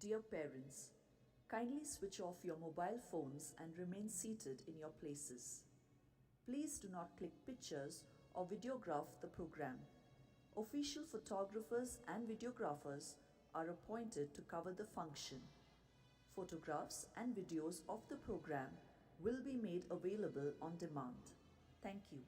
Dear parents, kindly switch off your mobile phones and remain seated in your places. Please do not click pictures or videograph the program. Official photographers and videographers are appointed to cover the function. Photographs and videos of the program will be made available on demand. Thank you.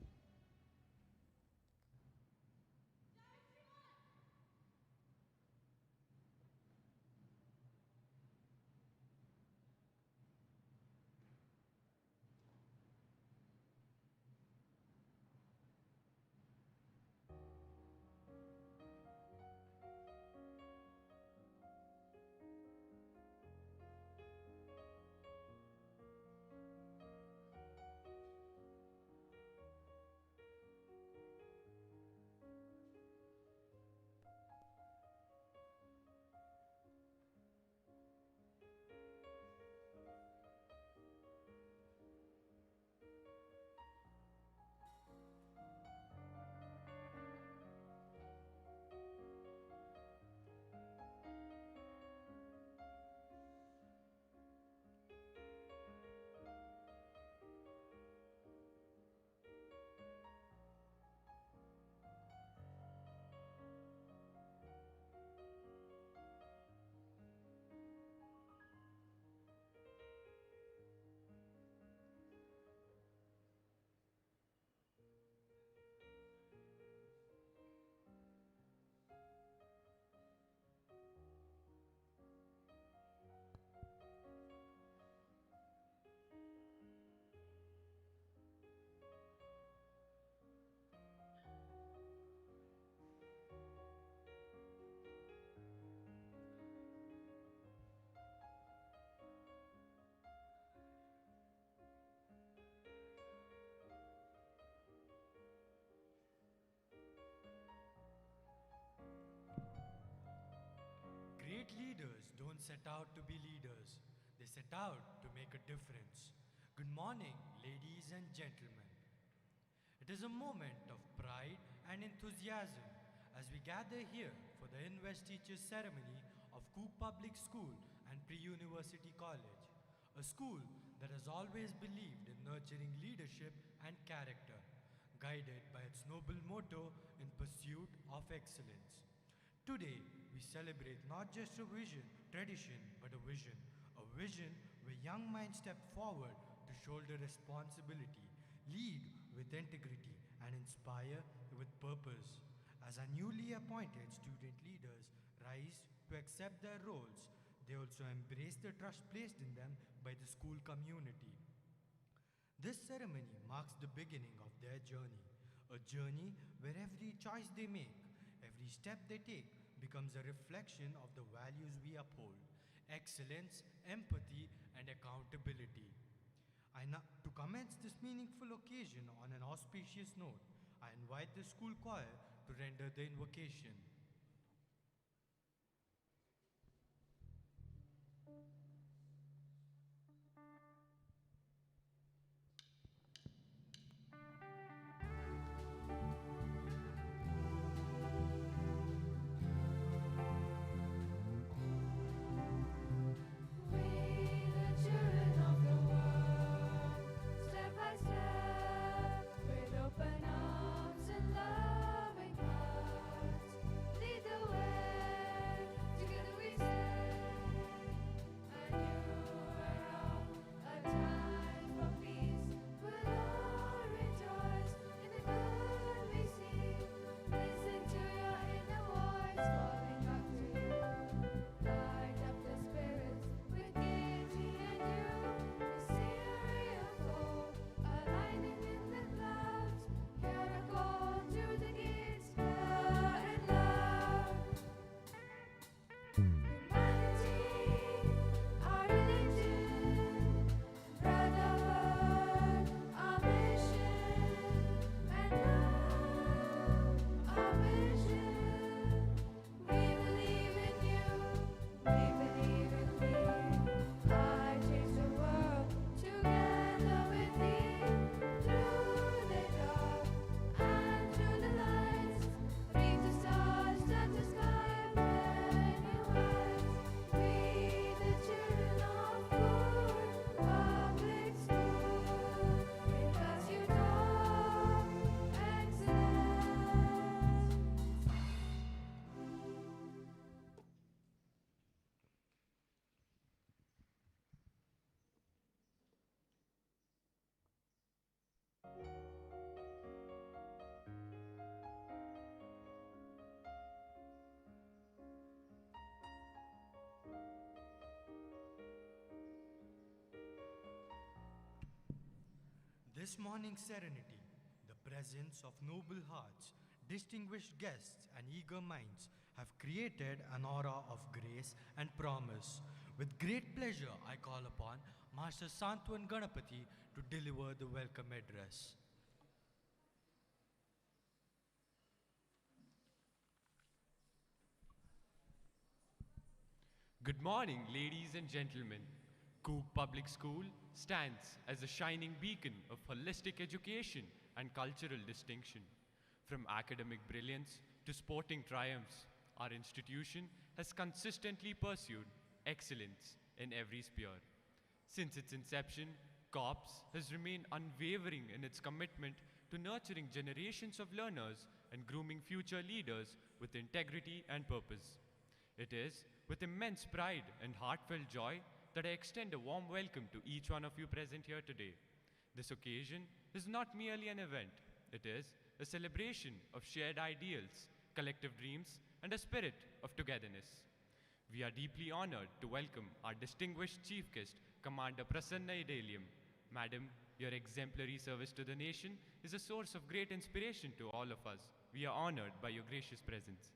Great leaders don't set out to be leaders, they set out to make a difference. Good morning, ladies and gentlemen. It is a moment of pride and enthusiasm as we gather here for the Investiture ceremony of Cook Public School and Pre-University College, a school that has always believed in nurturing leadership and character, guided by its noble motto in pursuit of excellence. Today, we celebrate not just a vision, tradition, but a vision where young minds step forward to shoulder responsibility, lead with integrity, and inspire with purpose. As our newly appointed student leaders rise to accept their roles, they also embrace the trust placed in them by the school community. This ceremony marks the beginning of their journey, a journey where every choice they make, every step they take becomes a reflection of the values we uphold: excellence, empathy, and accountability. To commence this meaningful occasion on an auspicious note, I invite the school choir to render the invocation. Step by step, with open arms and loving hearts, This morning's serenity, the presence of noble hearts, distinguished guests, and eager minds have created an aura of grace and promise. With great pleasure, I call upon Master Santwan Ganapati to deliver the welcome address. Good morning, ladies and gentlemen. Cook Public School stands as a shining beacon of holistic education and cultural distinction. From academic brilliance to sporting triumphs, our institution has consistently pursued excellence in every sphere. Since its inception, COPS has remained unwavering in its commitment to nurturing generations of learners and grooming future leaders with integrity and purpose. It is with immense pride and heartfelt joy that I extend a warm welcome to each one of you present here today. This occasion is not merely an event, it is a celebration of shared ideals, collective dreams, and a spirit of togetherness. We are deeply honored to welcome our distinguished chief guest, Commander Prasanna Idelium. Madam, your exemplary service to the nation is a source of great inspiration to all of us. We are honored by your gracious presence.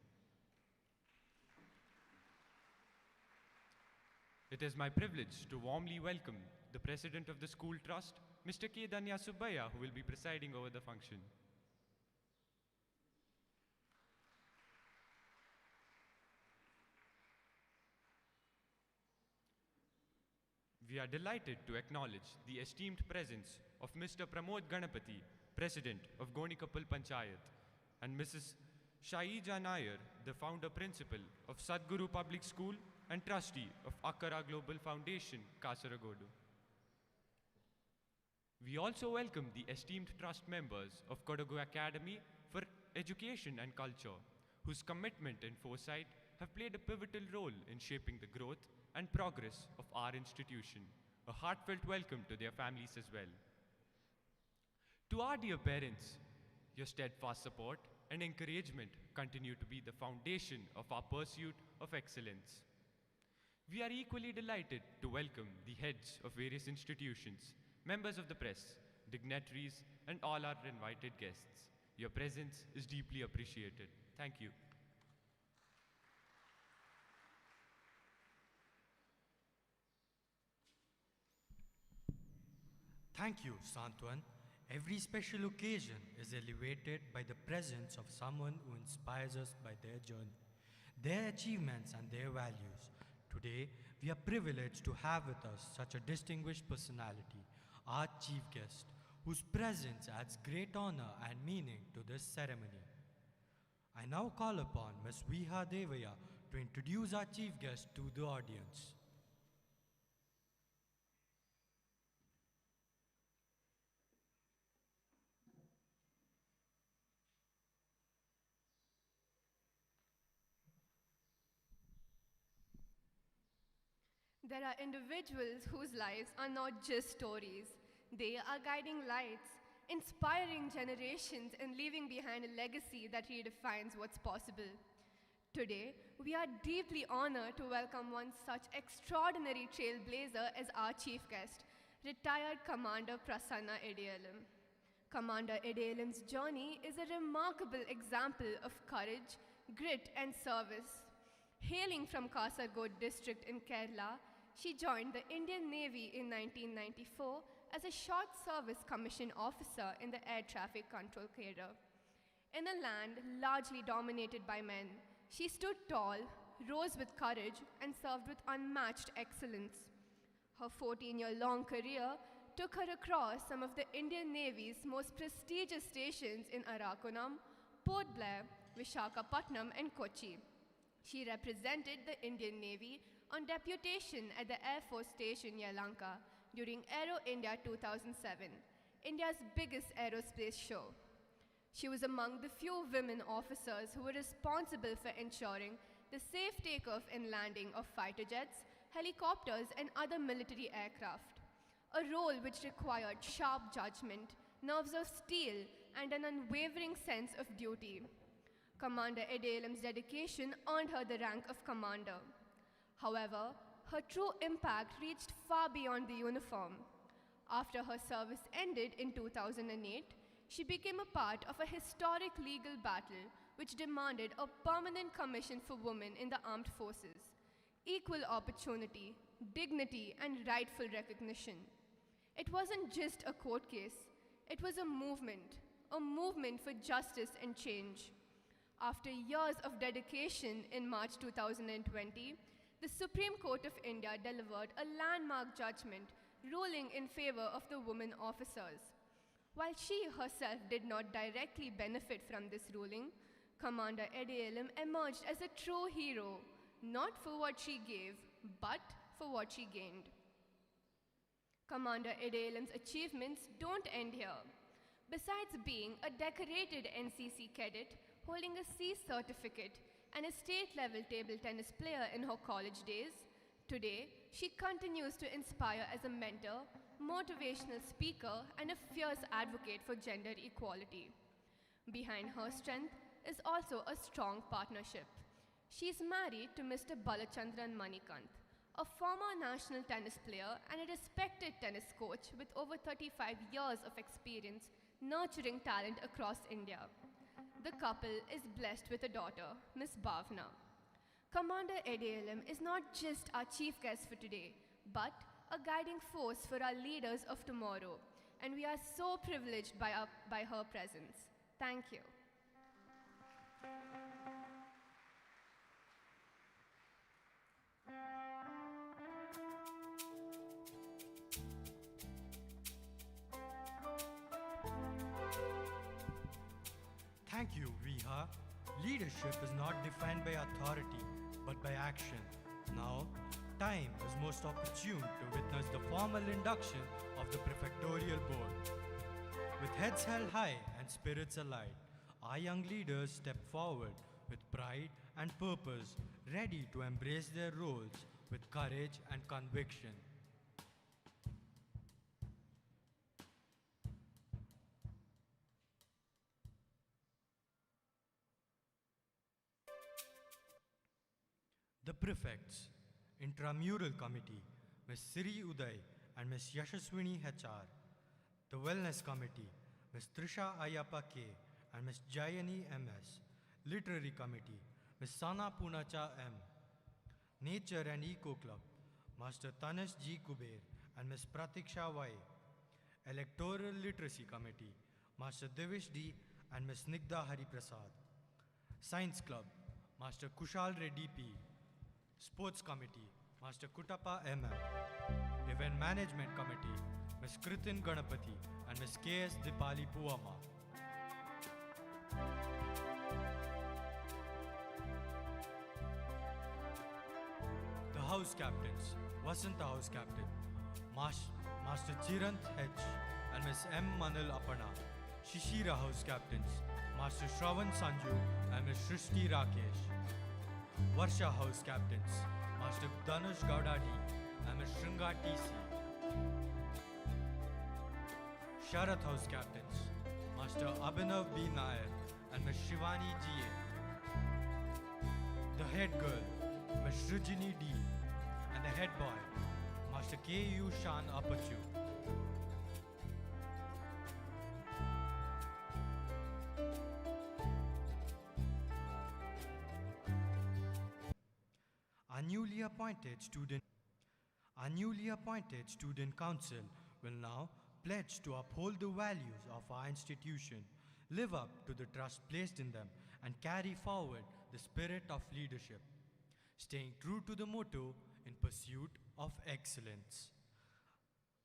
It is my privilege to warmly welcome the President of the School Trust, Mr. K. Danya Subbaya, who will be presiding over the function. We are delighted to acknowledge the esteemed presence of Mr. Pramod Ganapati, President of Gonikapal Panchayat, and Mrs. Shaija Nair, the founder principal of Sadguru Public School and trustee of Akkara Global Foundation, Kasaragodu. We also welcome the esteemed trust members of Kodagu Academy for Education and Culture, whose commitment and foresight have played a pivotal role in shaping the growth and progress of our institution. A heartfelt welcome to their families as well. To our dear parents, your steadfast support and encouragement continue to be the foundation of our pursuit of excellence. We are equally delighted to welcome the heads of various institutions, members of the press, dignitaries, and all our invited guests. Your presence is deeply appreciated. Thank you. Thank you, Santwan. Every special occasion is elevated by the presence of someone who inspires us by their journey, their achievements, and their values. Today, we are privileged to have with us such a distinguished personality, our chief guest, whose presence adds great honor and meaning to this ceremony. I now call upon Ms. Viha Devaya to introduce our chief guest to the audience. There are individuals whose lives are not just stories. They are guiding lights, inspiring generations, and leaving behind a legacy that redefines what's possible. Today, we are deeply honored to welcome one such extraordinary trailblazer as our chief guest, retired Commander Prasanna Idelium. Commander Idelium's journey is a remarkable example of courage, grit, and service. Hailing from Kasaragod district in Kerala, she joined the Indian Navy in 1994 as a short service commissioned officer in the air traffic control cadre. In a land largely dominated by men, she stood tall, rose with courage, and served with unmatched excellence. Her 14-year-long career took her across some of the Indian Navy's most prestigious stations in Arakonam, Port Blair, Vishakhapatnam, and Kochi. She represented the Indian Navy on deputation at the Air Force Station Yelahanka during Aero India 2007, India's biggest aerospace show. She was among the few women officers who were responsible for ensuring the safe takeoff and landing of fighter jets, helicopters, and other military aircraft, a role which required sharp judgment, nerves of steel, and an unwavering sense of duty. Commander Idelium's dedication earned her the rank of commander. However, her true impact reached far beyond the uniform. After her service ended in 2008, she became a part of a historic legal battle which demanded a permanent commission for women in the armed forces, equal opportunity, dignity, and rightful recognition. It wasn't just a court case, it was a movement for justice and change. After years of dedication in March 2020, the Supreme Court of India delivered a landmark judgment ruling in favor of the women officers. While she herself did not directly benefit from this ruling, Commander ADLM emerged as a true hero, not for what she gave, but for what she gained. Commander ADLM's achievements don't end here. Besides being a decorated NCC cadet, holding a C certificate, and a state-level table tennis player in her college days, today she continues to inspire as a mentor, motivational speaker, and a fierce advocate for gender equality. Behind her strength is also a strong partnership. She is married to Mr. Balachandran Manikant, a former national tennis player and a respected tennis coach with over 35 years of experience nurturing talent across India. The couple is blessed with a daughter, Miss Bhavna. Commander ADLM is not just our chief guest for today, but a guiding force for our leaders of tomorrow, and we are so privileged by her presence. Thank you. Thank you, Viha. Leadership is not defined by authority, but by action. Now, time is most opportune to witness the formal induction of the prefectorial board. With heads held high and spirits alight, our young leaders step forward with pride and purpose, ready to embrace their roles with courage and conviction. The prefects, Intramural Committee, Ms. Siri Uday and Ms. Yashaswini HR. The Wellness Committee, Ms. Trisha Ayappa K and Ms. Jayani MS. Literary Committee, Ms. Sana Punacha M. Nature and Eco Club, Master Tanesh G. Kuber and Ms. Pratiksha Y. Electoral Literacy Committee, Master Devish D and Ms. Snigdha Hari Prasad. Science Club, Master Kushal Reddy P. Sports Committee, Master Kutappa MM. Event Management Committee, Ms. Kritin Ganapati and Ms. K.S. Dipali Puama. The House Captains, Vasanta House Captain, Master Chirant H and Ms. M. Manal Apana. Shishira House Captains, Master Shravan Sanju and Ms. Shrishti Rakesh. Varsha House Captains, Master Dhanush Gowda D and Ms. Shringa TC. Sharath House Captains, Master Abhinav B. Nair and Ms. Shivani G.A. The Head Girl, Ms. Shrujini D. And the Head Boy, Master K.U. Shan Apachu. Our newly appointed student council will now pledge to uphold the values of our institution, live up to the trust placed in them, and carry forward the spirit of leadership, staying true to the motto in pursuit of excellence.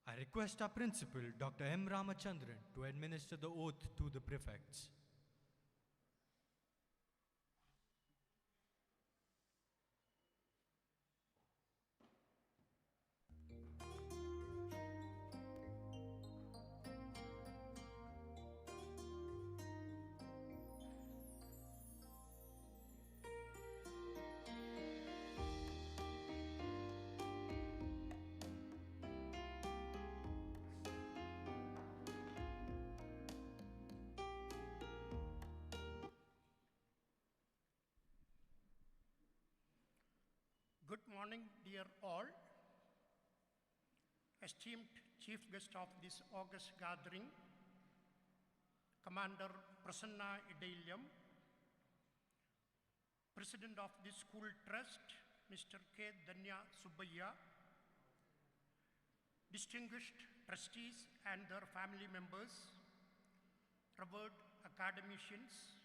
I request our principal, Dr. M. Ramachandran, to administer the oath to the prefects. Good morning, dear all. Esteemed chief guest of this august gathering, Commander Prasanna Idaliam, President of the School Trust, Mr. K. Danya Subbayya, distinguished trustees and their family members, revered academicians,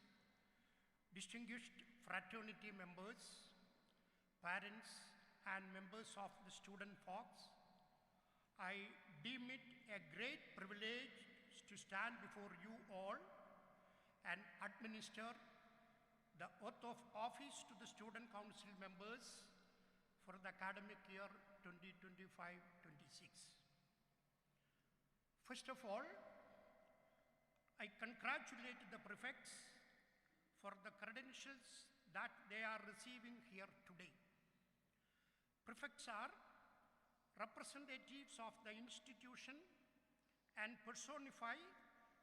distinguished fraternity members, parents and members of the student folks, I deem it a great privilege to stand before you all and administer the oath of office to the Student Council members for the academic year 2025-26. First of all, I congratulate the prefects for the credentials that they are receiving here today. Prefects are representatives of the institution and personify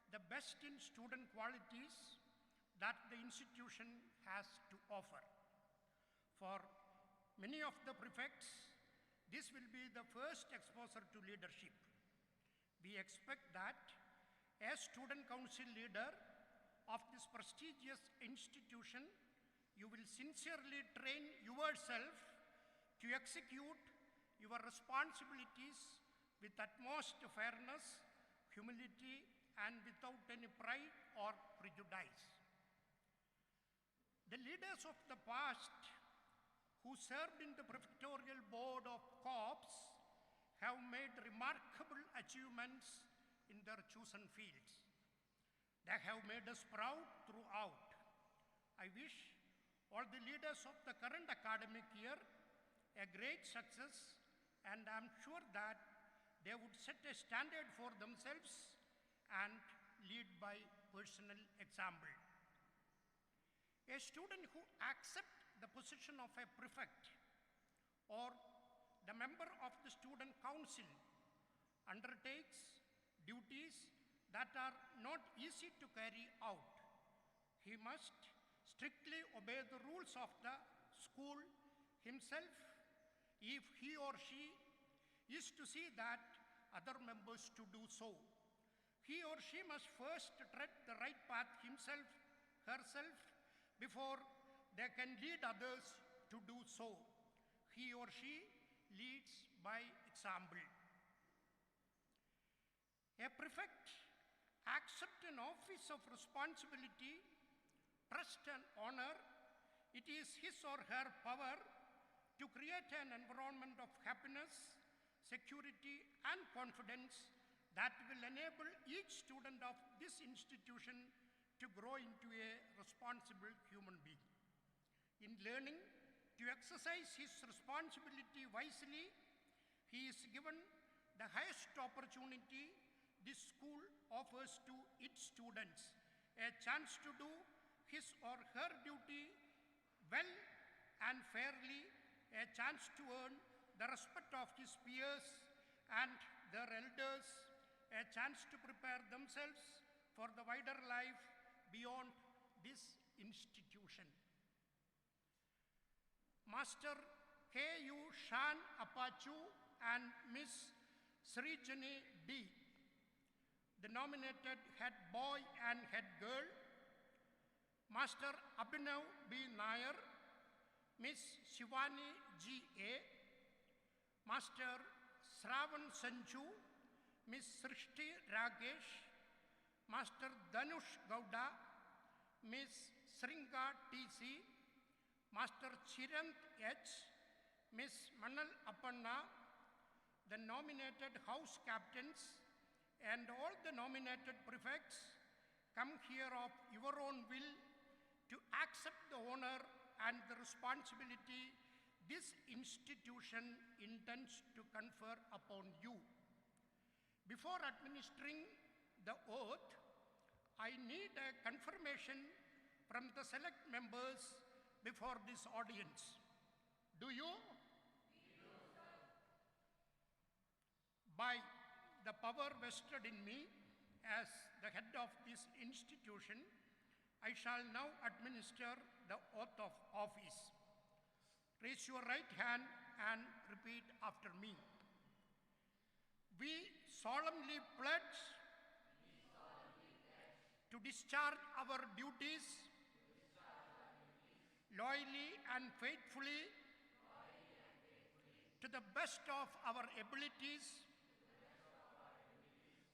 the best in student qualities that the institution has to offer. For many of the prefects, this will be the first exposure to leadership. We expect that as student council leader of this prestigious institution, you will sincerely train yourself to execute your responsibilities with utmost fairness, humility, and without any pride or prejudice. The leaders of the past who served in the prefectorial board of corps have made remarkable achievements in their chosen fields. They have made us proud throughout. I wish all the leaders of the current academic year a great success, and I'm sure that they would set a standard for themselves and lead by personal example. A student who accepts the position of a prefect or the member of the student council undertakes duties that are not easy to carry out. He must strictly obey the rules of the school himself if he or she is to see that other members to do so. He or she must first tread the right path himself, herself, before they can lead others to do so. He or she leads by example. A prefect accepts an office of responsibility, trust and honor. It is his or her power to create an environment of happiness, security and confidence that will enable each student of this institution to grow into a responsible human being. In learning to exercise his responsibility wisely, he is given the highest opportunity this school offers to its students, a chance to do his or her duty well and fairly, a chance to earn the respect of his peers and their elders, a chance to prepare themselves for the wider life beyond this institution. Master K.U. Shan Apachu and Miss Srijani D., the nominated head boy and head girl, Master Abhinav B. Nair, Miss Shivani G.A., Master Sravan Sanju, Miss Srishti Ragesh, Master Dhanush Gowda, Miss Sringa T.C., Master Chirant H., Miss Manal Appanna, the nominated house captains, and all the nominated prefects come here of your own will to accept the honor and the responsibility this institution intends to confer upon you. Before administering the oath, I need a confirmation from the select members before this audience. Do you? By the power vested in me as the head of this institution, I shall now administer the oath of office. Raise your right hand and repeat after me. We solemnly pledge to discharge our duties loyally and faithfully to the best of our abilities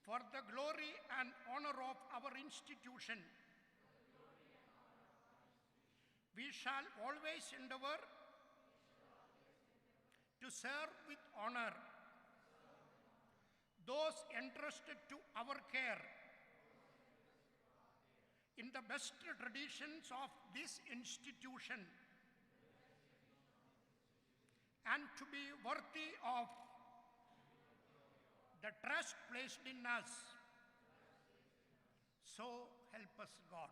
for the glory and honor of our institution. We shall always endeavor to serve with honor those entrusted to our care in the best traditions of this institution, and to be worthy of the trust placed in us. So help us God.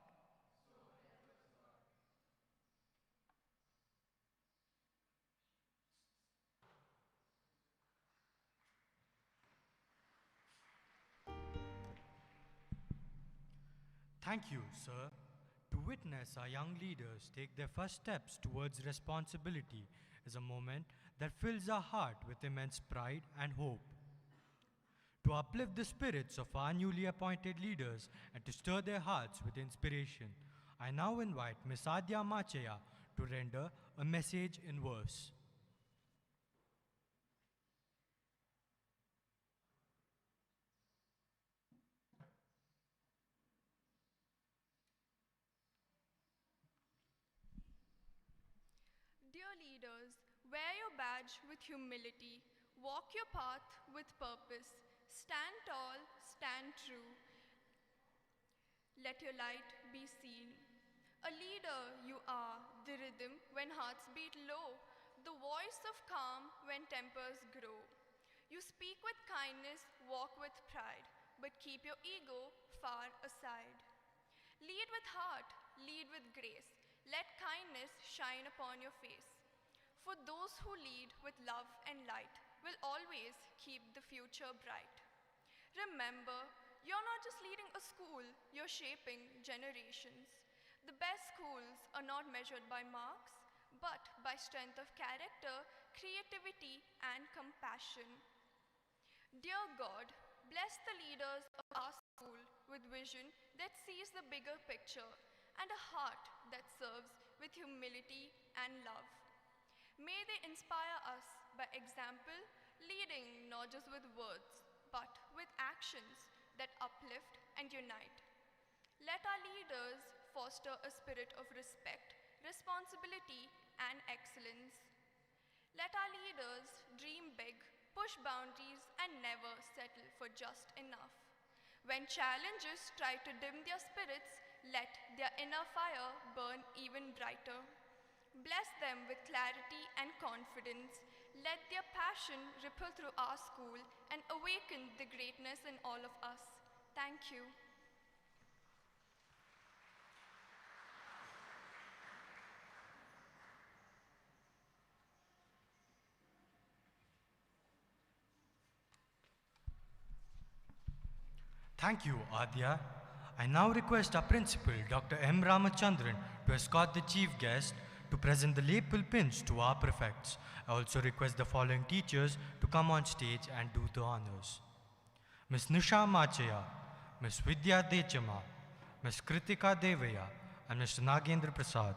Thank you, sir. To witness our young leaders take their first steps towards responsibility is a moment that fills our heart with immense pride and hope. To uplift the spirits of our newly appointed leaders and to stir their hearts with inspiration, I now invite Ms. Adya Machaya to render a message in verse. Dear leaders, wear your badge with humility, walk your path with purpose, stand tall, stand true. Let your light be seen. A leader you are, the rhythm when hearts beat low, the voice of calm when tempers grow. You speak with kindness, walk with pride, but keep your ego far aside. Lead with heart, lead with grace. Let kindness shine upon your face. For those who lead with love and light will always keep the future bright. Remember, you're not just leading a school, you're shaping generations. The best schools are not measured by marks, but by strength of character, creativity, and compassion. Dear God, bless the leaders of our school with vision that sees the bigger picture and a heart that serves with humility and love. May they inspire us by example, leading not just with words, but with actions that uplift and unite. Let our leaders foster a spirit of respect, responsibility, and excellence. Let our leaders dream big, push boundaries, and never settle for just enough. When challenges try to dim their spirits, let their inner fire burn even brighter. Bless them with clarity and confidence. Let their passion ripple through our school and awaken the greatness in all of us. Thank you. Thank you, Adya. I now request our principal, Dr. M. Ramachandran, to escort the chief guest to present the lapel pins to our prefects. I also request the following teachers to come on stage and do the honors. Ms. Nisha Machaya, Ms. Vidya Dechama, Ms. Kritika Devaya, and Mr. Nagendra Prasad.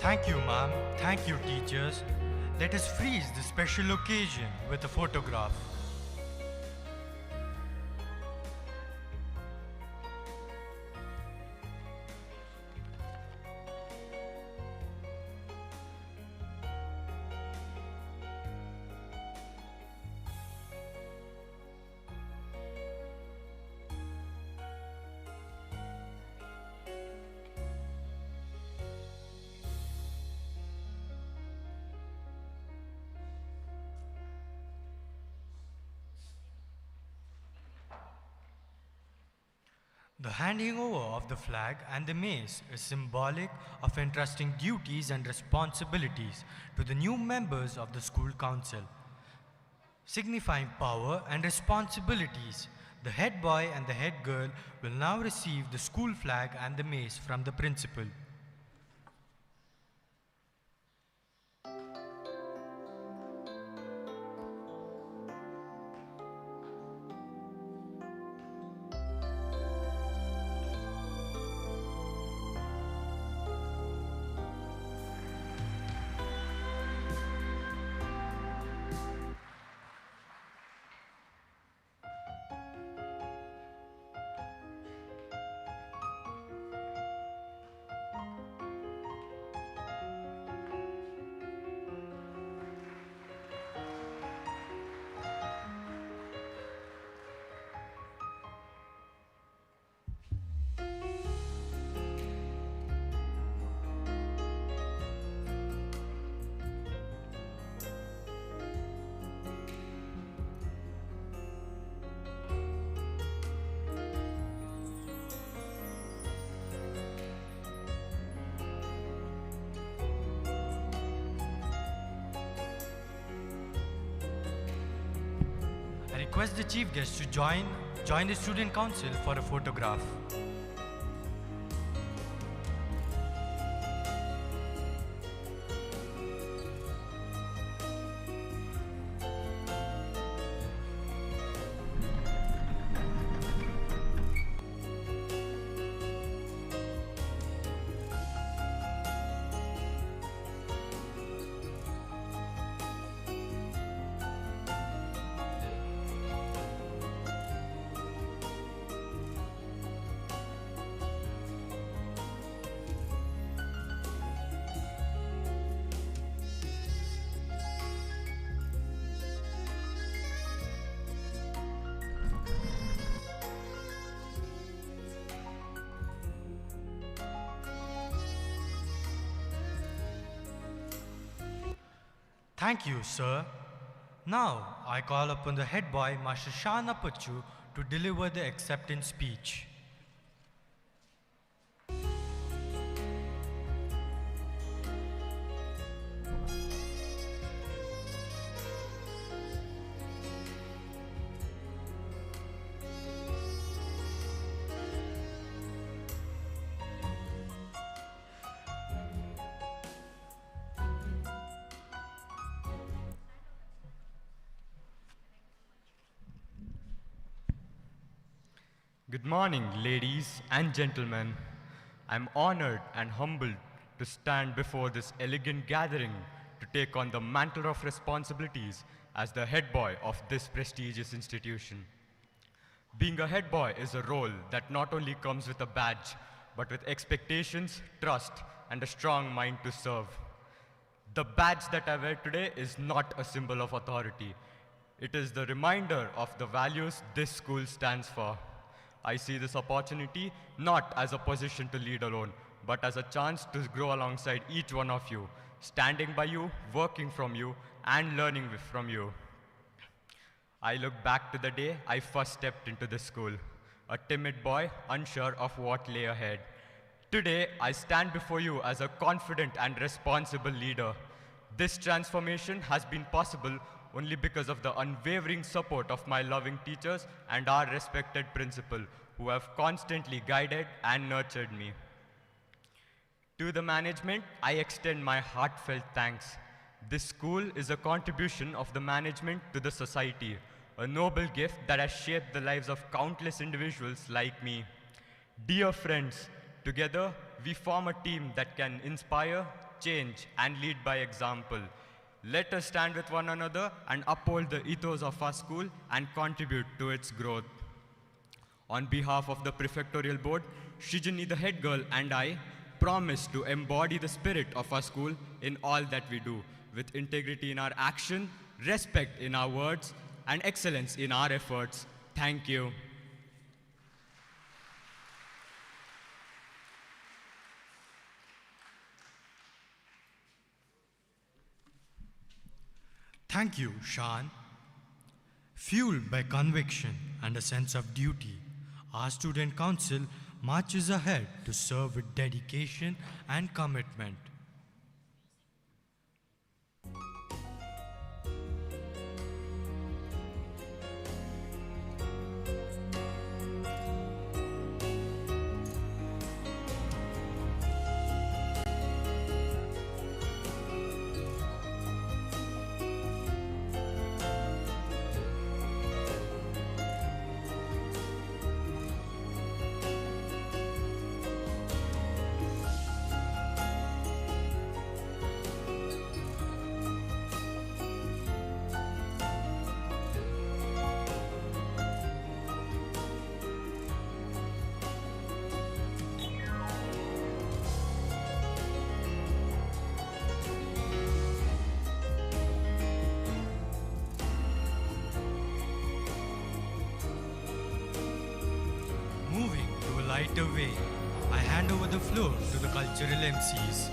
Thank you, ma'am. Thank you, teachers. Let us freeze this special occasion with a photograph. The handing over of the flag and the mace is symbolic of entrusting duties and responsibilities to the new members of the school council. Signifying power and responsibilities, the head boy and the head girl will now receive the school flag and the mace from the principal. I request the chief guest to join the student council for a photograph. Thank you, sir. Now, I call upon the head boy, Master Shana Pachu, to deliver the acceptance speech. Good morning, ladies and gentlemen. I'm honored and humbled to stand before this elegant gathering to take on the mantle of responsibilities as the head boy of this prestigious institution. Being a head boy is a role that not only comes with a badge, but with expectations, trust, and a strong mind to serve. The badge that I wear today is not a symbol of authority. It is the reminder of the values this school stands for. I see this opportunity not as a position to lead alone, but as a chance to grow alongside each one of you, standing by you, working from you, and learning from you. I look back to the day I first stepped into this school, a timid boy, unsure of what lay ahead. Today, I stand before you as a confident and responsible leader. This transformation has been possible only because of the unwavering support of my loving teachers and our respected principal, who have constantly guided and nurtured me. To the management, I extend my heartfelt thanks. This school is a contribution of the management to the society, a noble gift that has shaped the lives of countless individuals like me. Dear friends, together we form a team that can inspire, change and lead by example. Let us stand with one another and uphold the ethos of our school and contribute to its growth. On behalf of the Prefectorial Board, Shrijani the head girl and I promise to embody the spirit of our school in all that we do, with integrity in our action, respect in our words, and excellence in our efforts. Thank you. Thank you, Shan. Fueled by conviction and a sense of duty, our student council marches ahead to serve with dedication and commitment. Moving to a lighter way, I hand over the floor to the cultural MCs.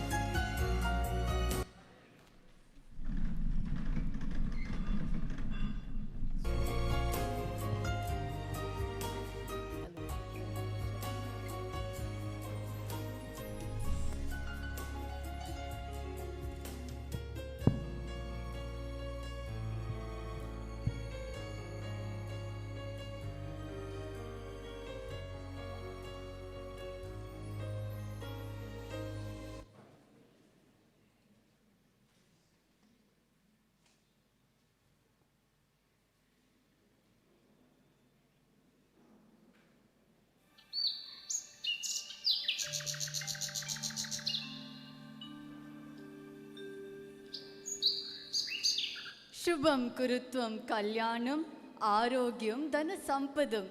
Shubham Kurutvam Kalyanam Arogyam Dana Sampadam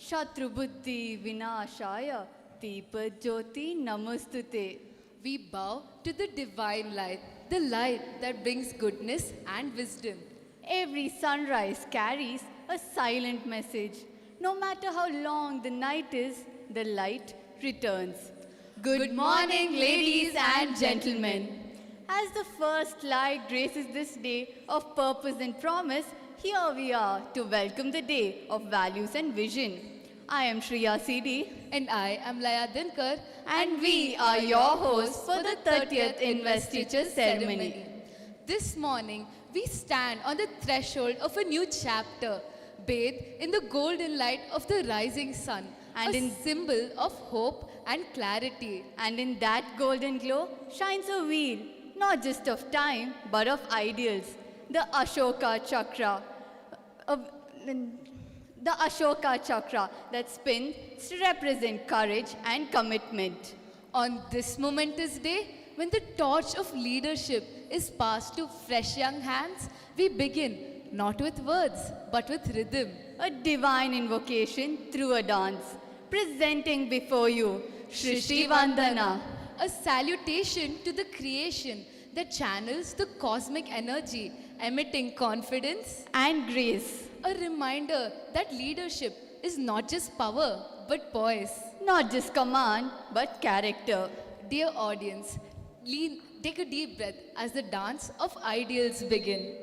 Shatru Buddhi Vinashaya Deepa Jyoti Namastute. We bow to the divine light, the light that brings goodness and wisdom. Every sunrise carries a silent message. No matter how long the night is, the light returns. Good morning, ladies and gentlemen. As the first light graces this day of purpose and promise, here we are to welcome the day of values and vision. I am Shriya CD. And I am Laya Dinkar. And we are your hosts for the 30th Investiture ceremony. This morning, we stand on the threshold of a new chapter, bathed in the golden light of the rising sun, And a in symbol of hope and clarity. And in that golden glow shines a wheel, not just of time, but of ideals. The Ashoka Chakra. The Ashoka Chakra that spins to represent courage and commitment. On this momentous day, when the torch of leadership is passed to fresh young hands, we begin not with words, but with rhythm. A divine invocation through a dance, presenting before you Shrishti Vandana. A salutation to the creation that channels the cosmic energy, emitting confidence and grace. A reminder that leadership is not just power, but poise. Not just command, but character. Dear audience, take a deep breath as the dance of ideals begin.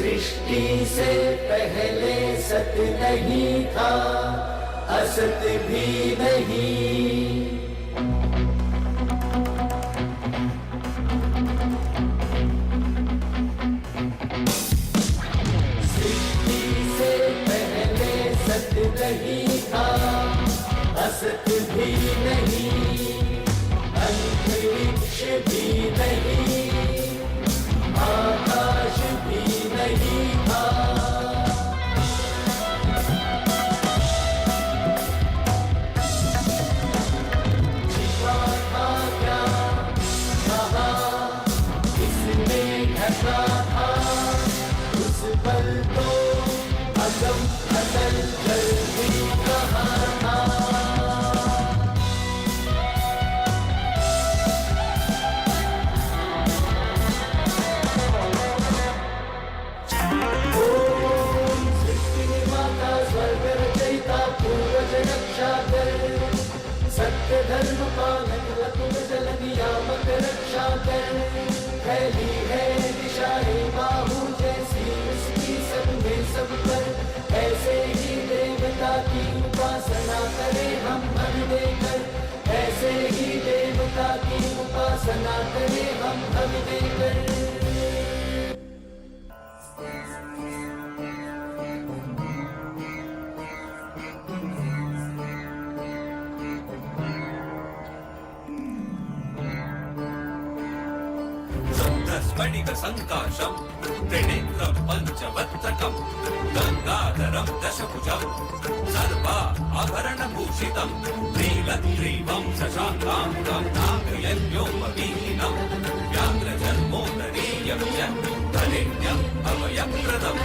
सृष्टि से पहले सत नहीं था, असत भी नहीं। सृष्टि से पहले सत नहीं था, असत भी नहीं, अंतरिक्ष भी नहीं। फैसला था, उस पल तो अगम अटल जल भी कहा था। ओम सृष्टि निर्माता स्वर्ग रचयिता पूर्वज रक्षा कर, सत्य धर्म पालक अतुल जल नियामक रक्षा कर। फैली है दिशाएं बाहु जैसी उसकी सब में सब पर, ऐसे ही देवता की उपासना करें हम मन देकर, ऐसे ही देवता की उपासना करें हम मन देकर। स्फटिक संकाशं त्रिनेत्रं पंचवक्त्रकं गंगाधरं दशभुजं सर्वा आभरणभूषितं नीलग्रीवं शशाङ्कां नागयज्ञोपवीहिनं व्याघ्रजन्मोदरीयं च धनिन्यम् अभयप्रदम्।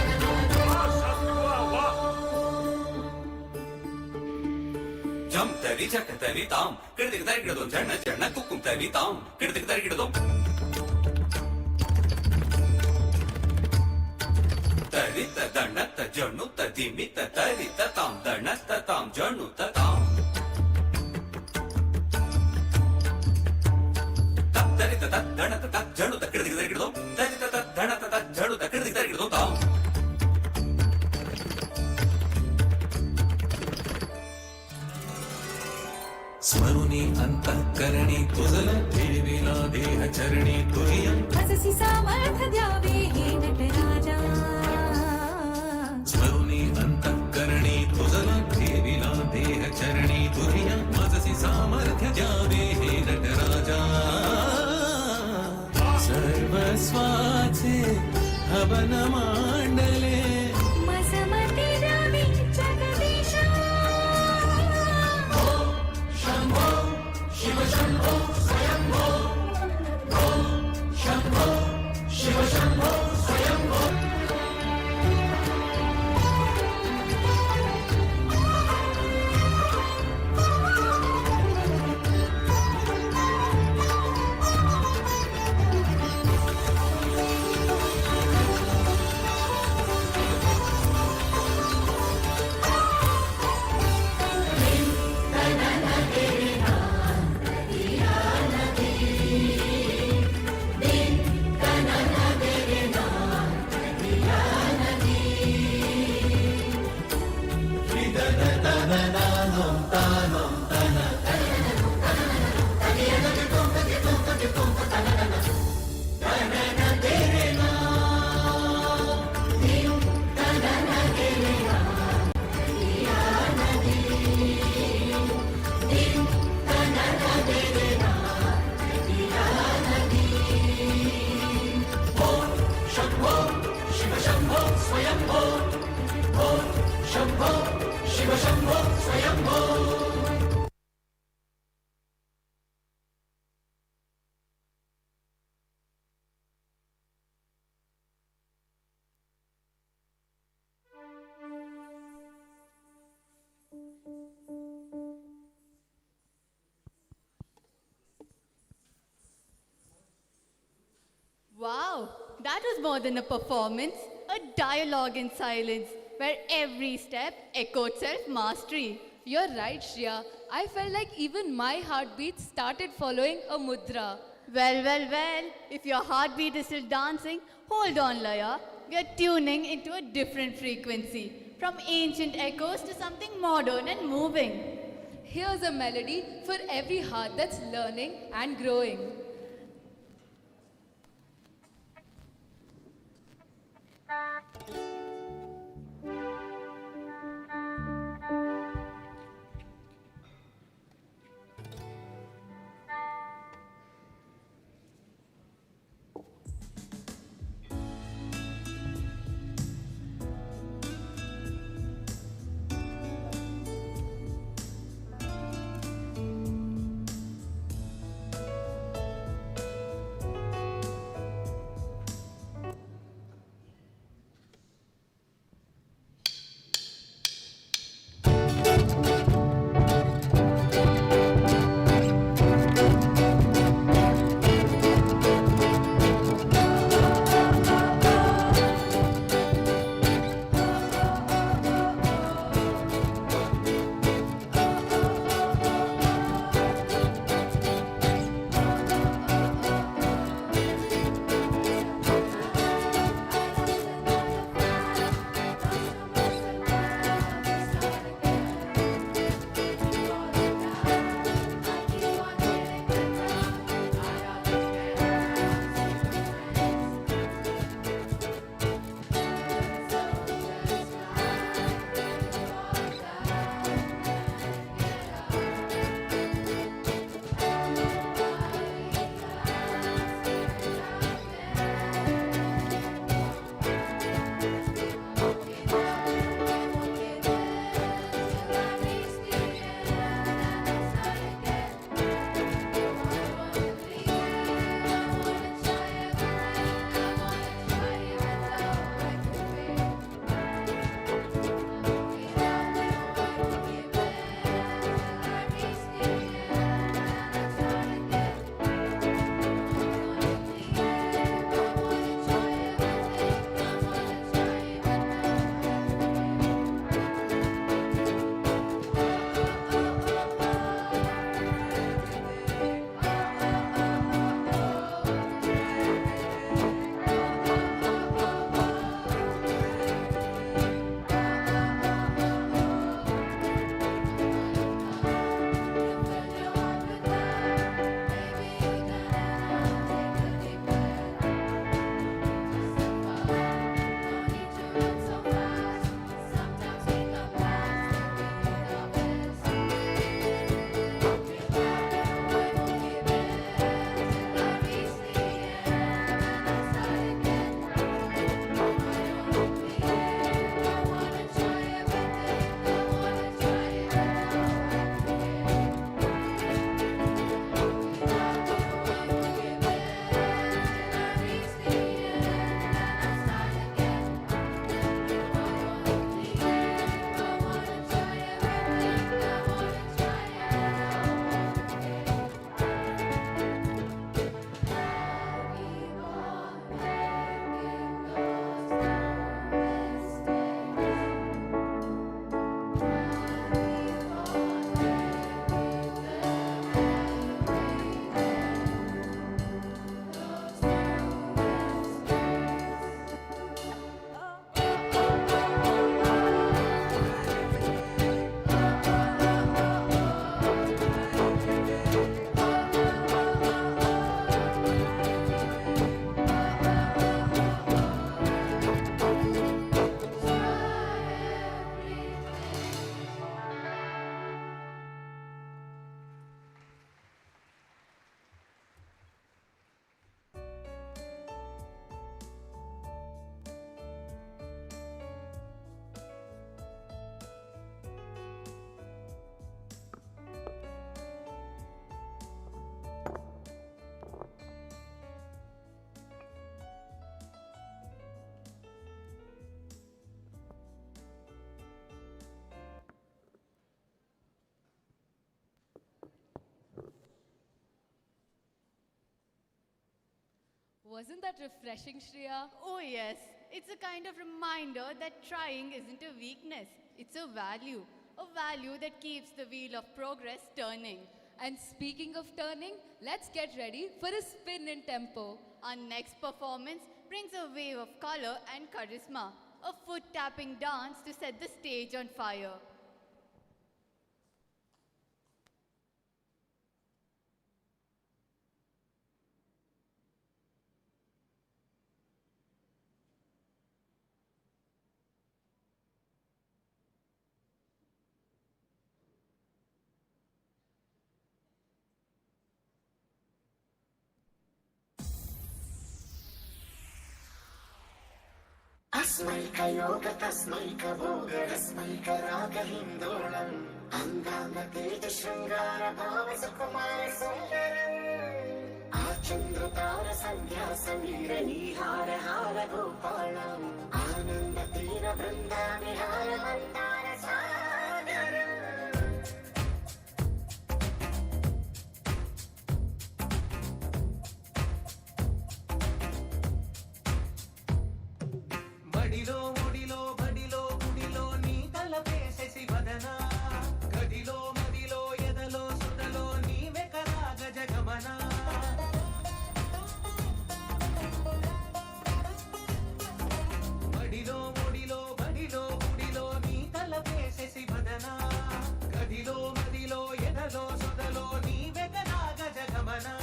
जं तरि चक तरितां कृतिक तरिगिडदों जन्न जन्न कुक्कुं तरितां कृतिक तरिगिडदों तरित दणत जणुत दिमित तरित तां दणत तां जणुत तां तरित तत् दणत तत् जणुत कृतिक तरिगिडदों तरित तत् दणत तत् जणुत कृतिक तरिगिडदों तां। स्मरुनी अंतःकरणी तुझल ठेविला देह चरणी तुझियं अससी सामर्थ्य द्यावे हे नटराजा। स्मरुनी अंतःकरणी तुझल ठेविला देह चरणी तुझियं अससी सामर्थ्य द्यावे हे नटराजा। सर्वस्वाचे हवन मांडले मसमती द्यावी जगदीशा। शंभो शिव शंभो स्वयंभो, ओम Shambho Shiv Shambho Swayambho. Wow, that was more than a performance, a dialogue in silence, where every step echoed self-mastery. You're right, Shreya. I felt like even my heartbeat started following a mudra. Well, well, well, if your heartbeat is still dancing, hold on, Laya. We are tuning into a different frequency, from ancient echoes to something modern and moving. Here's a melody for every heart that's learning and growing. Wasn't that refreshing, Shreya? Oh yes, it's a kind of reminder that trying isn't a weakness, it's a value that keeps the wheel of progress turning. And speaking of turning, let's get ready for a spin in tempo. Our next performance brings a wave of color and charisma, a foot-tapping dance to set the stage on fire. अस्मैकयोग तस्मैकभोगरस्मैकरागहिन्दोळम् अङ्गाङ्गतेज शृङ्गार भाव सुकुमार सुन्दरम् आचन्द्रतार सन्ध्या समीर नीहार हार गोपालम् आनन्द तीर वृन्दा विहार मन्दार सागरम् బడిలో ఒడిలో బడిలో గుడిలో నీ తలపేసేసి వదనా గదిలో మదిలో ఎదలో సుదలో నీవే కదా గజగమనా బడిలో ఒడిలో బడిలో గుడిలో నీ తలపేసేసి వదనా గదిలో మదిలో ఎదలో సుదలో నీవే కదా గజగమనా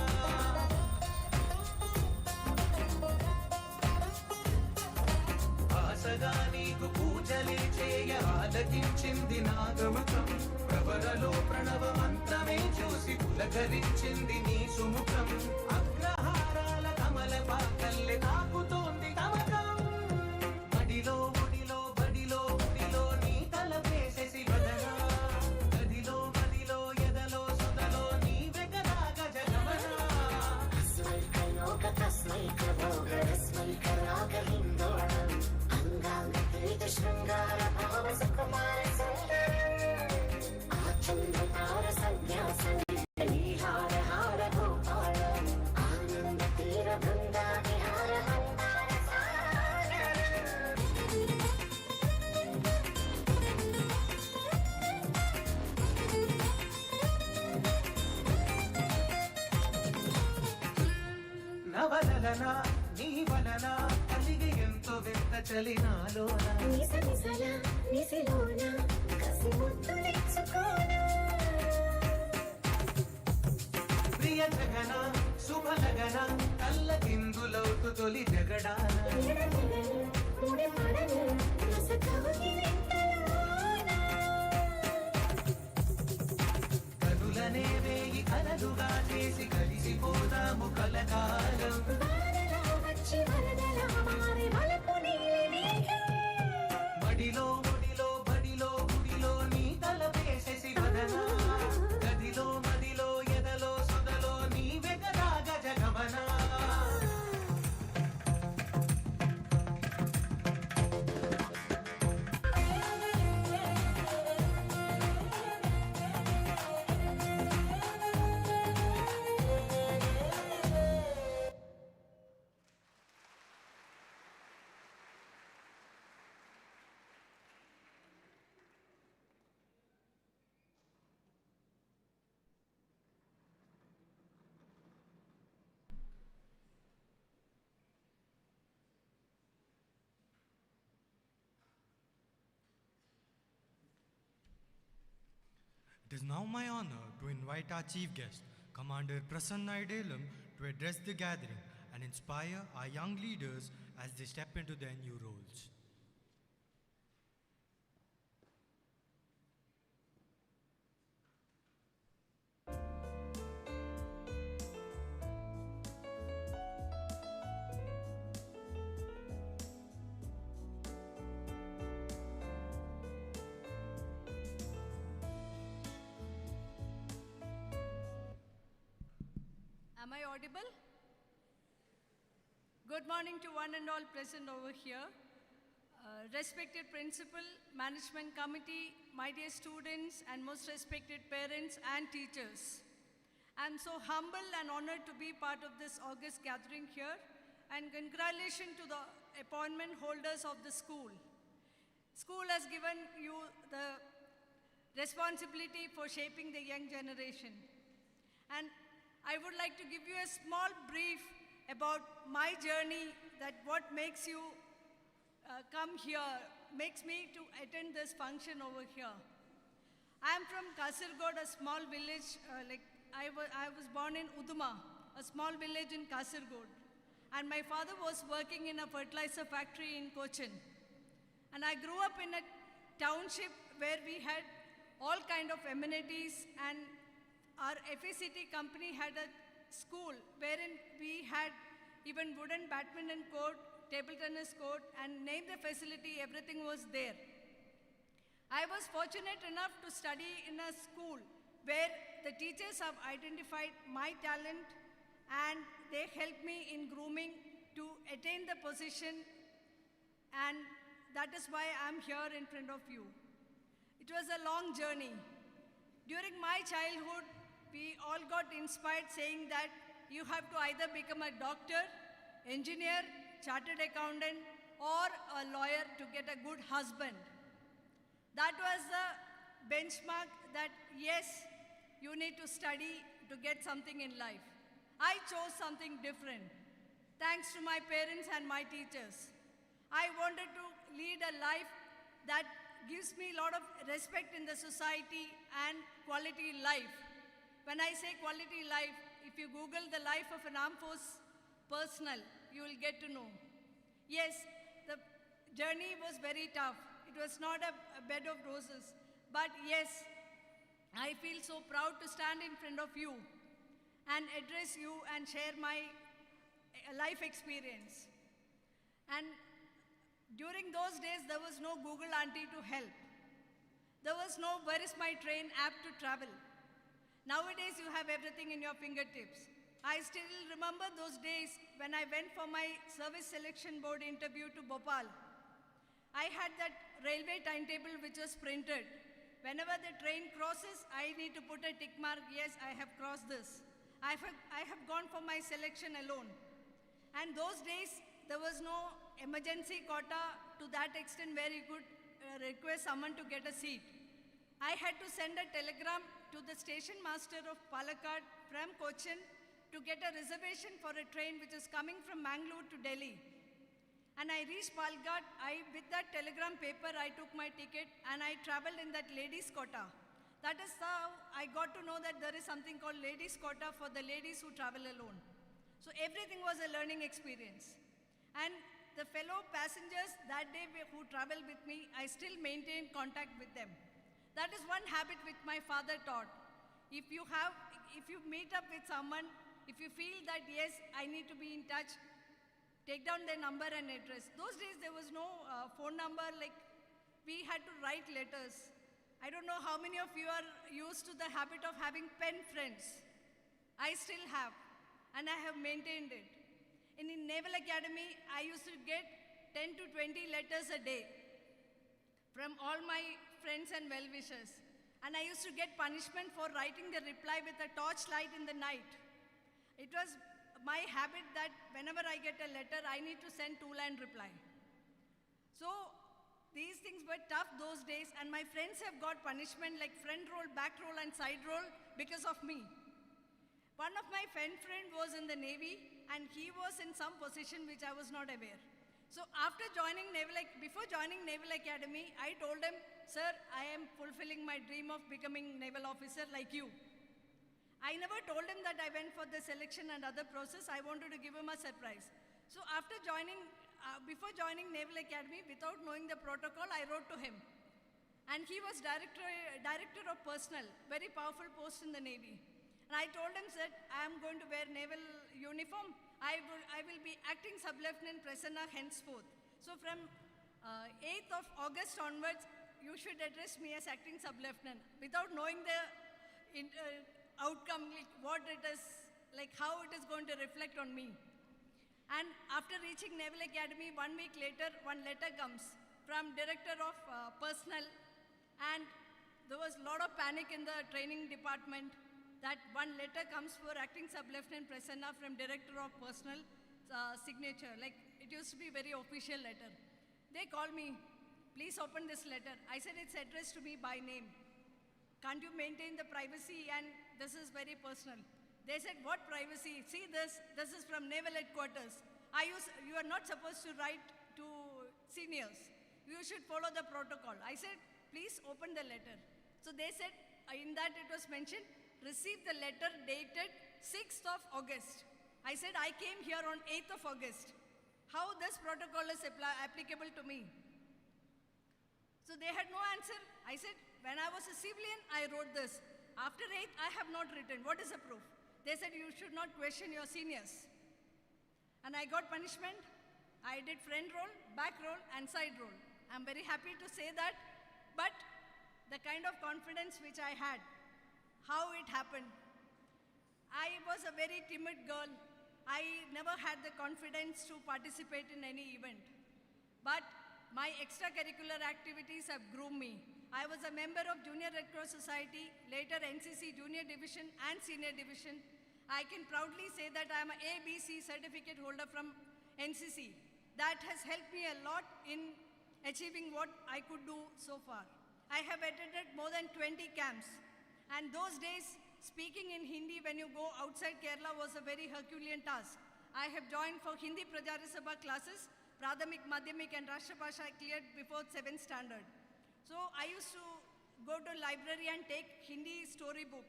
ఆశగా నీకు పూజలే చేయ ఆలకించింది నాగముఖం ప్రవరలో ప్రణవ మంత్రమే చూసి పులకరించింది నీ సుముఖం అగ్రహారాల కమల పాకల్లె తాకుతోంది తమకం బడిలో ఒడిలో బడిలో గుడిలో నీ తలపేసేసి వదనా గదిలో మదిలో ఎదలో సుదలో నీవే కదా గజగమనా अस्मैकयोग तस्मैकभोगरस्मैकरागहिन्दोळम् अङ्गाङ्गतेज शृङ्गार भाव सुकुमार सुन्दरम् आचन्द्रतार सन्ध्या समीर नीहार हार गोपालम् आनन्द तीर वृन्दा विहार मन्दार నవలలన నీ వలన కలిగి ఎంతో వింత చలినాలోన నిసనిసల నిసిలోన కసి ముద్దులిచ్చుకోన ప్రియ జగన శుభలగన కళ్ళ కిందులవుతు తొలి జగడాన ముడి పడను రసకవుని వింతలోన కనులనే వేయి కలలుగా చేసి కలిసిపోదాము కలకాలం వానలా వచ్చి వరదలా మారి వలపు నీలి మేఘం బడిలో ఒడిలో బడిలో గుడిలో నీ తలపేసేసి వదనా గదిలో మదిలో ఎదలో సుదలో నీవే కదా గజగమనా It is now my honor to invite our chief guest, Commander Prasanna Idelam, to address the gathering and inspire our young leaders as they step into their new roles. Am I audible? Good morning to one and all present over here. Respected principal, management committee, my dear students, and most respected parents and teachers. I'm so humbled and honored to be part of this August gathering here and congratulations to the appointment holders of the school. School has given you the responsibility for shaping the young generation. And I would like to give you a small brief about my journey, that what makes you come here, makes me to attend this function over here. I am from Kasargod, a small village, I was born in Uduma, a small village in Kasargod. And my father was working in a fertilizer factory in Cochin. And I grew up in a township where we had all kind of amenities, and our FACT company had a school wherein we had even wooden badminton court, table tennis court, and name the facility, everything was there. I was fortunate enough to study in a school where the teachers have identified my talent, and they helped me in grooming to attain the position, and that is why I'm here in front of you. It was a long journey. During my childhood, we all got inspired saying that you have to either become a doctor, engineer, chartered accountant, or a lawyer to get a good husband. That was the benchmark that yes, you need to study to get something in life. I chose something different. Thanks to my parents and my teachers. I wanted to lead a life that gives me a lot of respect in the society and quality life. When I say quality life, if you Google the life of an armed force personnel, you will get to know. Yes, the journey was very tough. It was not a bed of roses. But yes, I feel so proud to stand in front of you and address you and share my life experience. And during those days, there was no Google auntie to help. There was no where is my train app to travel. Nowadays, you have everything in your fingertips. I still remember those days when I went for my service selection board interview to Bhopal. I had that railway timetable which was printed. Whenever the train crosses, I need to put a tick mark, yes, I have crossed this. I have gone for my selection alone. And those days, there was no emergency quota to that extent where you could request someone to get a seat. I had to send a telegram to the station master of Palakkad from Cochin to get a reservation for a train which is coming from Mangalore to Delhi. And I reached Palakkad. With that telegram paper, I took my ticket and I traveled in that ladies' quota. That is how I got to know that there is something called ladies' quota for the ladies who travel alone. So everything was a learning experience. And the fellow passengers that day who traveled with me, I still maintain contact with them. That is one habit which my father taught. If you meet up with someone, if you feel that yes, I need to be in touch, take down their number and address. Those days there was no phone number, like we had to write letters. I don't know how many of you are used to the habit of having pen friends. I still have, and I have maintained it. In Naval Academy, I used to get 10 to 20 letters a day from all my friends and well-wishers. And I used to get punishment for writing the reply with a torchlight in the night. It was my habit that whenever I get a letter, I need to send two-line reply. So these things were tough those days, and my friends have got punishment like front roll, back roll, and side roll because of me. One of my friend was in the Navy, and he was in some position which I was not aware. So before joining Naval Academy, I told him, sir, I am fulfilling my dream of becoming naval officer like you. I never told him that I went for the selection and other process. I wanted to give him a surprise. So before joining Naval Academy, without knowing the protocol, I wrote to him. And he was director of personnel, very powerful post in the Navy. And I told him that I am going to wear naval uniform. I will be acting sub-lieutenant Prasanna henceforth. So from 8th of August onwards, you should address me as acting sub-lieutenant without knowing the outcome, like what it is, like how it is going to reflect on me. And after reaching Naval Academy, 1 week later, one letter comes from Director of Personnel, and there was a lot of panic in the training department that one letter comes for acting sub-lieutenant Prasanna from Director of Personnel. signature, like it used to be very official letter. They called me, please open this letter. I said, it's addressed to me by name. Can't you maintain the privacy, and this is very personal. They said, what privacy? See this is from Naval Headquarters. You are not supposed to write to seniors. You should follow the protocol. I said, please open the letter. So they said, in that it was mentioned, receive the letter dated 6th of August. I said, I came here on 8th of August. How this protocol is applicable to me? So they had no answer. I said, when I was a civilian, I wrote this. After 8th, I have not written. What is the proof? They said, you should not question your seniors. And I got punishment. I did front roll, back roll, and side roll. I'm very happy to say that. But the kind of confidence which I had, how it happened. I was a very timid girl. I never had the confidence to participate in any event. But my extracurricular activities have groomed me. I was a member of Junior Red Cross Society, later NCC Junior Division and Senior Division. I can proudly say that I am an ABC certificate holder from NCC. That has helped me a lot in achieving what I could do so far. I have attended more than 20 camps. And those days, speaking in Hindi when you go outside Kerala was a very Herculean task. I have joined for Hindi Prajarya Sabha classes, Pradhamik, Madhyamik and Rashtrabhasha I cleared before 7th standard. So I used to go to library and take Hindi storybook.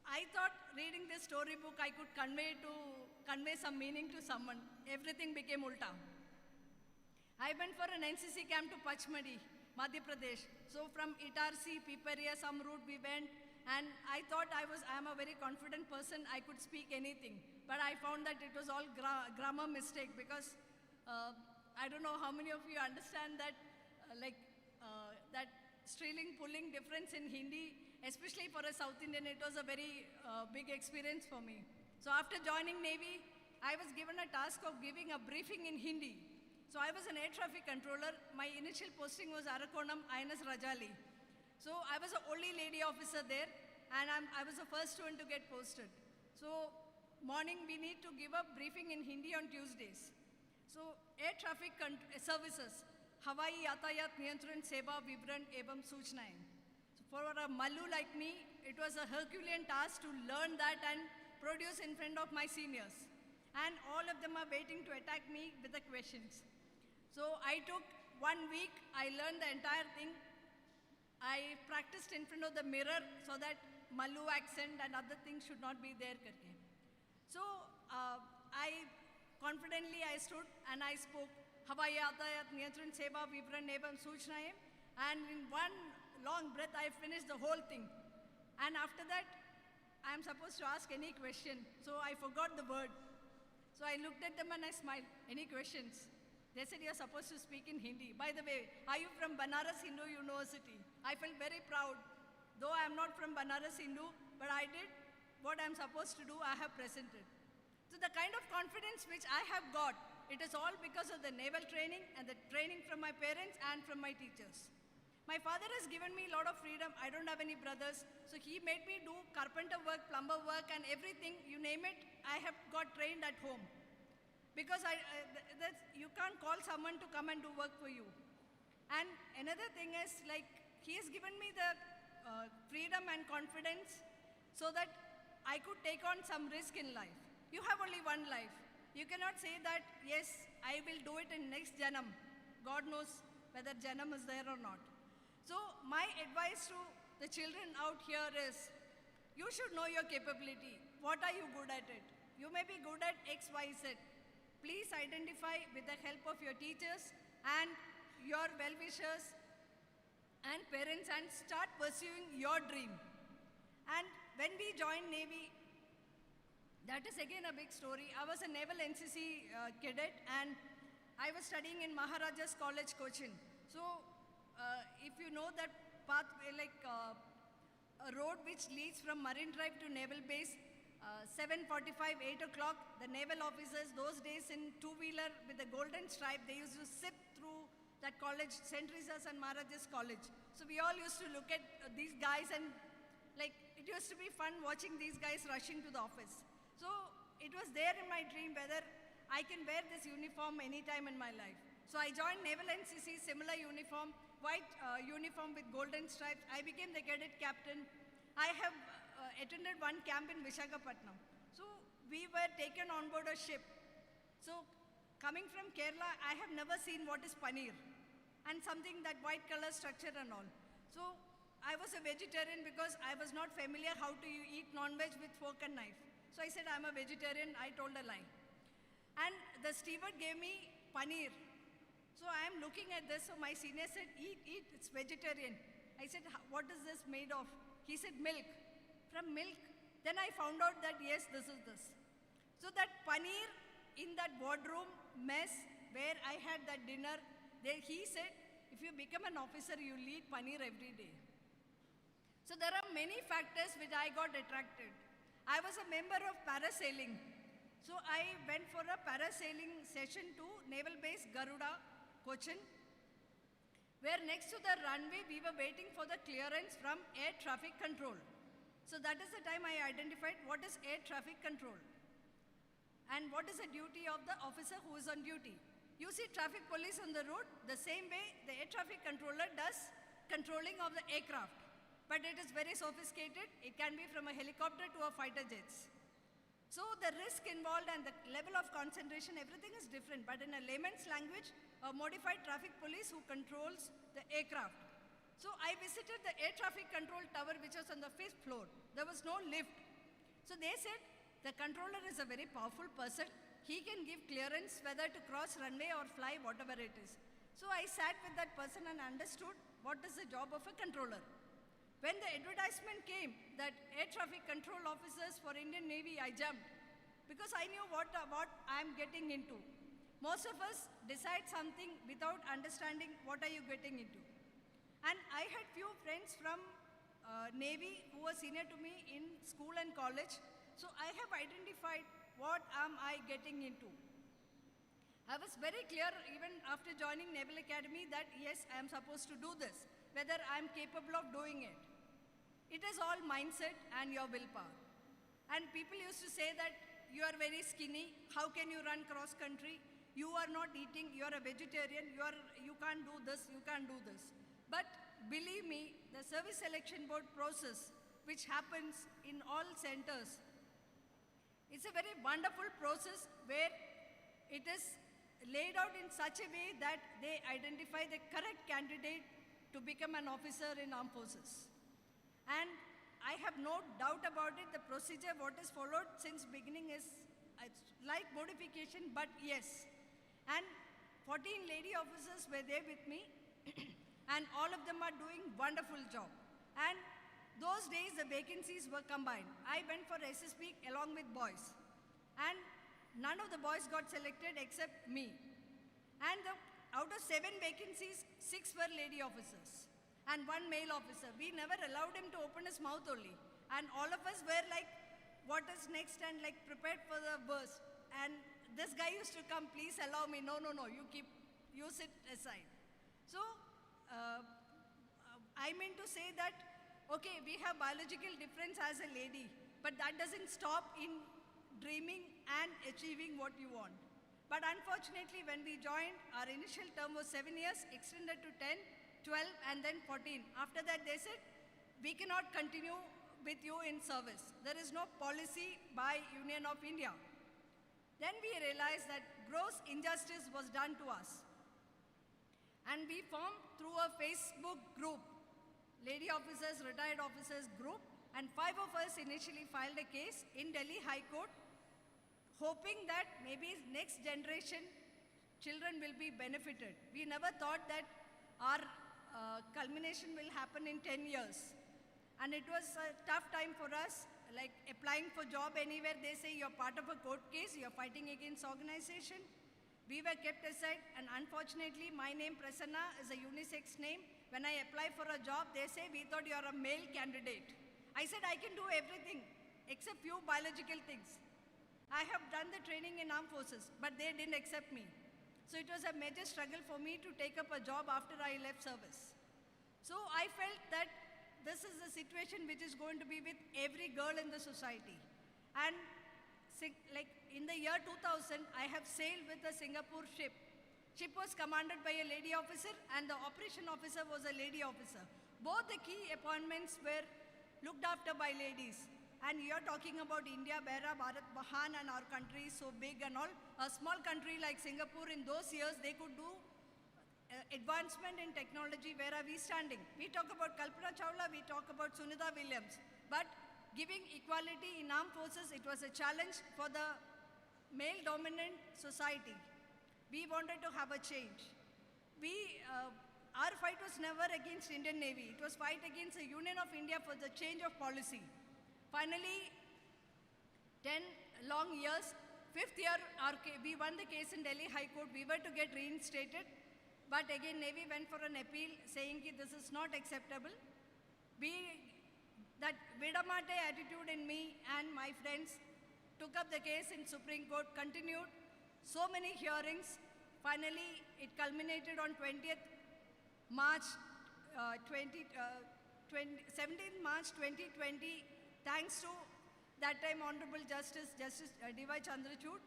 I thought reading this storybook I could convey some meaning to someone. Everything became ulta. I went for an NCC camp to Pachmadi, Madhya Pradesh. So from Itarsi, Piparia, some route we went, and I thought I am a very confident person, I could speak anything. But I found that it was all grammar mistake, because I don't know how many of you understand that, that strilling, pulling difference in Hindi, especially for a South Indian, it was a very big experience for me. So after joining Navy, I was given a task of giving a briefing in Hindi. So I was an air traffic controller. My initial posting was Arakonam, INS Rajali. So I was the only lady officer there, and I was the first one to get posted. So morning we need to give a briefing in Hindi on Tuesdays. So air traffic services, Hawaii Yatayat Niyantran Seva Vibran Evam Suchnaen. So for a Malu like me, it was a Herculean task to learn that and produce in front of my seniors. And all of them are waiting to attack me with the questions. So I took 1 week, I learned the entire thing. I practiced in front of the mirror so that Malu accent and other things should not be there. So I confidently stood and I spoke Hawaii Yatayat Niyantran Seva Vibran Evam Suchnaem, and in one long breath I finished the whole thing. And after that, I am supposed to ask any question, so I forgot the word. So I looked at them and I smiled. Any questions? They said, you're supposed to speak in Hindi. By the way, are you from Banaras Hindu University? I felt very proud. Though I am not from Banaras Hindu, but I did what I'm supposed to do, I have presented. So the kind of confidence which I have got, it is all because of the naval training and the training from my parents and from my teachers. My father has given me a lot of freedom. I don't have any brothers. So he made me do carpenter work, plumber work, and everything, you name it, I have got trained at home. Because you can't call someone to come and do work for you. And another thing is, like, he has given me the freedom and confidence so that I could take on some risk in life. You have only one life. You cannot say that, yes, I will do it in next Janam. God knows whether Janam is there or not. So my advice to the children out here is, you should know your capability. What are you good at it? You may be good at X, Y, Z. Please identify with the help of your teachers and your well-wishers and parents and start pursuing your dream. And when we joined Navy, that is again a big story. I was a Naval NCC cadet and I was studying in Maharaja's College, Cochin. So if you know that pathway, like a road which leads from Marine Drive to Naval Base, 7:45, 8 o'clock, the naval officers, those days in two-wheeler with the golden stripe, they used to sip through that college, St. Teresa's and Maharaja's College. So we all used to look at these guys and like, it used to be fun watching these guys rushing to the office. So it was there in my dream whether I can wear this uniform anytime in my life. So I joined Naval NCC, similar uniform, white uniform with golden stripes. I became the cadet captain. I have attended one camp in Visakhapatnam. So we were taken on board a ship. So coming from Kerala, I have never seen what is paneer and something that white color structure and all. So I was a vegetarian because I was not familiar how to eat non-veg with fork and knife. So I said, I'm a vegetarian. I told a lie. And the steward gave me paneer. So I am looking at this. So my senior said, eat, it's vegetarian. I said, what is this made of? He said, milk. From milk. Then I found out that, yes, this is this. So that paneer in that boardroom mess where I had that dinner, there he said, if you become an officer, you eat paneer every day. So there are many factors which I got attracted. I was a member of parasailing. So I went for a parasailing session to Naval Base Garuda, Cochin, where next to the runway we were waiting for the clearance from air traffic control. So that is the time I identified what is air traffic control and what is the duty of the officer who is on duty. You see traffic police on the road, the same way the air traffic controller does controlling of the aircraft. But it is very sophisticated. It can be from a helicopter to a fighter jets. So the risk involved and the level of concentration, everything is different. But in a layman's language, a modified traffic police who controls the aircraft. So I visited the air traffic control tower, which was on the 5th floor. There was no lift. So they said, the controller is a very powerful person. He can give clearance whether to cross runway or fly, whatever it is. So I sat with that person and understood what is the job of a controller. When the advertisement came that air traffic control officers for Indian Navy, I jumped because I knew what I'm getting into. Most of us decide something without understanding what are you getting into. And I had few friends from Navy who were senior to me in school and college. So I have identified what am I getting into. I was very clear even after joining Naval Academy that yes, I am supposed to do this, whether I am capable of doing it. It is all mindset and your willpower. And people used to say that you are very skinny, how can you run cross country? You are not eating, you are a vegetarian, you can't do this, you can't do this. But believe me, the service selection board process, which happens in all centers, it's a very wonderful process where it is laid out in such a way that they identify the correct candidate to become an officer in armed forces. And I have no doubt about it, the procedure what is followed since beginning is like modification, but yes. And 14 lady officers were there with me and all of them are doing wonderful job. And those days the vacancies were combined. I went for SSB along with boys. And none of the boys got selected except me. And out of 7 vacancies, 6 were lady officers and 1 male officer. We never allowed him to open his mouth only. And all of us were like, what is next, and like prepared for the burst. And this guy used to come, please allow me. No, you sit aside. So I mean to say that, okay, we have biological difference as a lady, but that doesn't stop in dreaming and achieving what you want. But unfortunately, when we joined, our initial term was 7 years, extended to 10, 12, and then 14. After that, they said, we cannot continue with you in service. There is no policy by Union of India. Then we realized that gross injustice was done to us. And we formed through a Facebook group, Lady Officers, Retired Officers group, and 5 of us initially filed a case in Delhi High Court, hoping that maybe next generation children will be benefited. We never thought that our culmination will happen in 10 years. And it was a tough time for us, like applying for job anywhere, they say you're part of a court case, you're fighting against organization. We were kept aside, and unfortunately, my name Prasanna is a unisex name. When I apply for a job, they say, we thought you're a male candidate. I said, I can do everything, except few biological things. I have done the training in armed forces, but they didn't accept me. So it was a major struggle for me to take up a job after I left service. So I felt that this is the situation which is going to be with every girl in the society. And like in the year 2000, I have sailed with a Singapore ship. Ship was commanded by a lady officer and the operation officer was a lady officer. Both the key appointments were looked after by ladies. And you're talking about India, Bera, Bharat, Mahan, and our country is so big and all. A small country like Singapore in those years, they could do advancement in technology. Where are we standing? We talk about Kalpana Chawla, we talk about Sunita Williams. But giving equality in armed forces, it was a challenge for the male-dominant society. We wanted to have a change. Our fight was never against Indian Navy. It was fight against the Union of India for the change of policy. Finally, 10 long years, 5th year, we won the case in Delhi High Court. We were to get reinstated. But again, Navy went for an appeal saying that this is not acceptable. That Vedamate attitude in me and my friends took up the case in Supreme Court, continued so many hearings. Finally, it culminated on 20th March 17th March 2020, thanks to that time Honorable Justice D.Y. Chandrachud.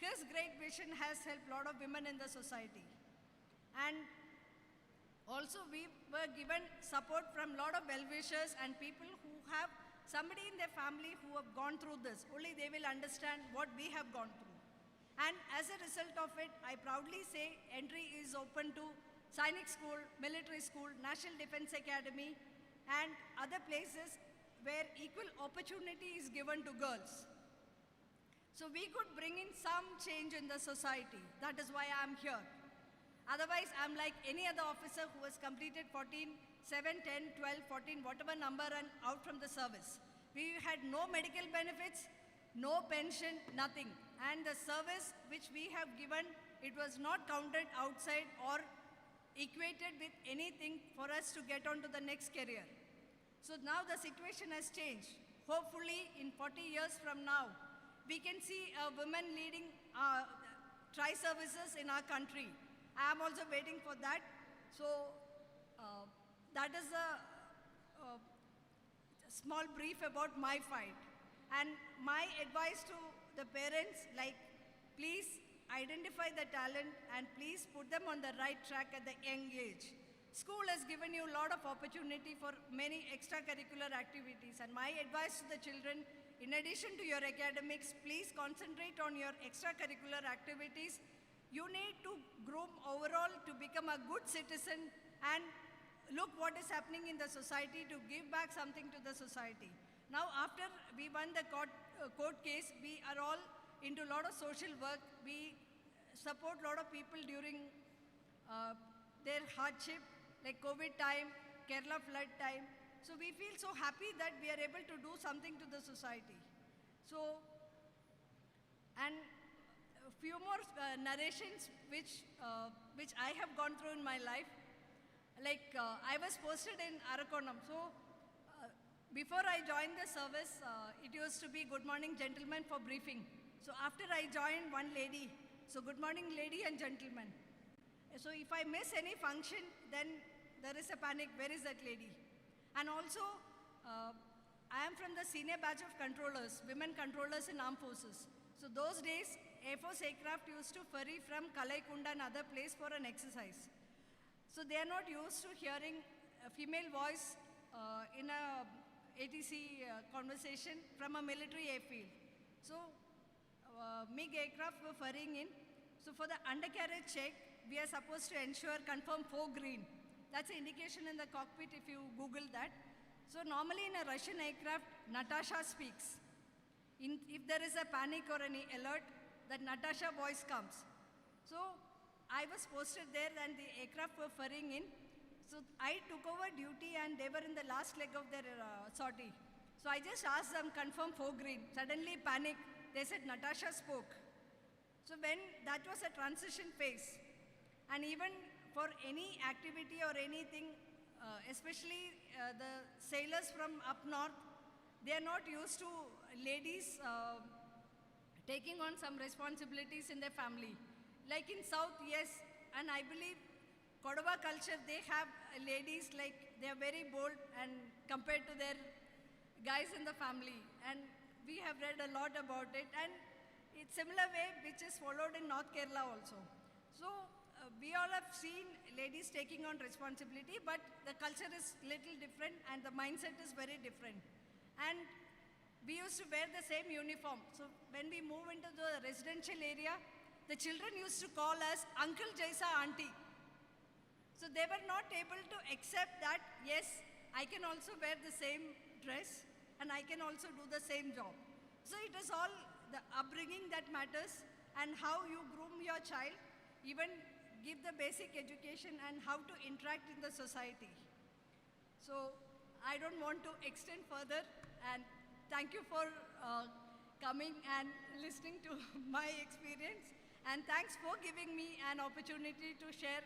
His great vision has helped a lot of women in the society. And also we were given support from a lot of well-wishers and people who have somebody in their family who have gone through this. Only they will understand what we have gone through. And as a result of it, I proudly say entry is open to Sainik School, Military School, National Defense Academy, and other places where equal opportunity is given to girls. So we could bring in some change in the society. That is why I am here. Otherwise, I'm like any other officer who has completed 14, 7, 10, 12, 14, whatever number and out from the service. We had no medical benefits, no pension, nothing. And the service which we have given, it was not counted outside or equated with anything for us to get on to the next career. So now the situation has changed. Hopefully in 40 years from now, we can see women leading tri-services in our country. I am also waiting for that. So that is a small brief about my fight. And my advice to the parents, like, please identify the talent and please put them on the right track at the young age. School has given you a lot of opportunity for many extracurricular activities. And my advice to the children, in addition to your academics, please concentrate on your extracurricular activities. You need to groom overall to become a good citizen and look what is happening in the society to give back something to the society. Now, after we won the court case, we are all into a lot of social work. We support a lot of people during their hardship, like COVID time, Kerala flood time. So we feel so happy that we are able to do something to the society. So, and a few more narrations which I have gone through in my life. Like I was posted in Arakonam. So before I joined the service, it used to be good morning gentlemen for briefing. So after I joined, one lady, so good morning lady and gentlemen. So if I miss any function, then there is a panic, where is that lady? And also, I am from the senior batch of controllers, women controllers in armed forces. So those days, Air Force aircraft used to ferry from Kalaikunda and other place for an exercise. So they are not used to hearing a female voice in a ATC conversation from a military airfield. So MiG aircraft were ferrying in. So for the undercarriage check, we are supposed to ensure confirm 4 green. That's an indication in the cockpit if you Google that. So normally in a Russian aircraft, Natasha speaks. If there is a panic or any alert, that Natasha voice comes. So I was posted there and the aircraft were ferrying in. So I took over duty and they were in the last leg of their sortie. So I just asked them, confirm 4 green. Suddenly panic, they said Natasha spoke. So when that was a transition phase, and even for any activity or anything, especially the sailors from up north, they are not used to ladies taking on some responsibilities in their family. Like in South, yes, and I believe Kodava culture, they have ladies like, they are very bold and compared to their guys in the family. And we have read a lot about it. And it's similar way which is followed in North Kerala also. So we all have seen ladies taking on responsibility, but the culture is little different and the mindset is very different. And we used to wear the same uniform. So when we move into the residential area, the children used to call us Uncle Jaisa Auntie. So they were not able to accept that, yes, I can also wear the same dress and I can also do the same job. So it is all the upbringing that matters and how you groom your child, even give the basic education and how to interact in the society. So I don't want to extend further, and thank you for coming and listening to my experience, and thanks for giving me an opportunity to share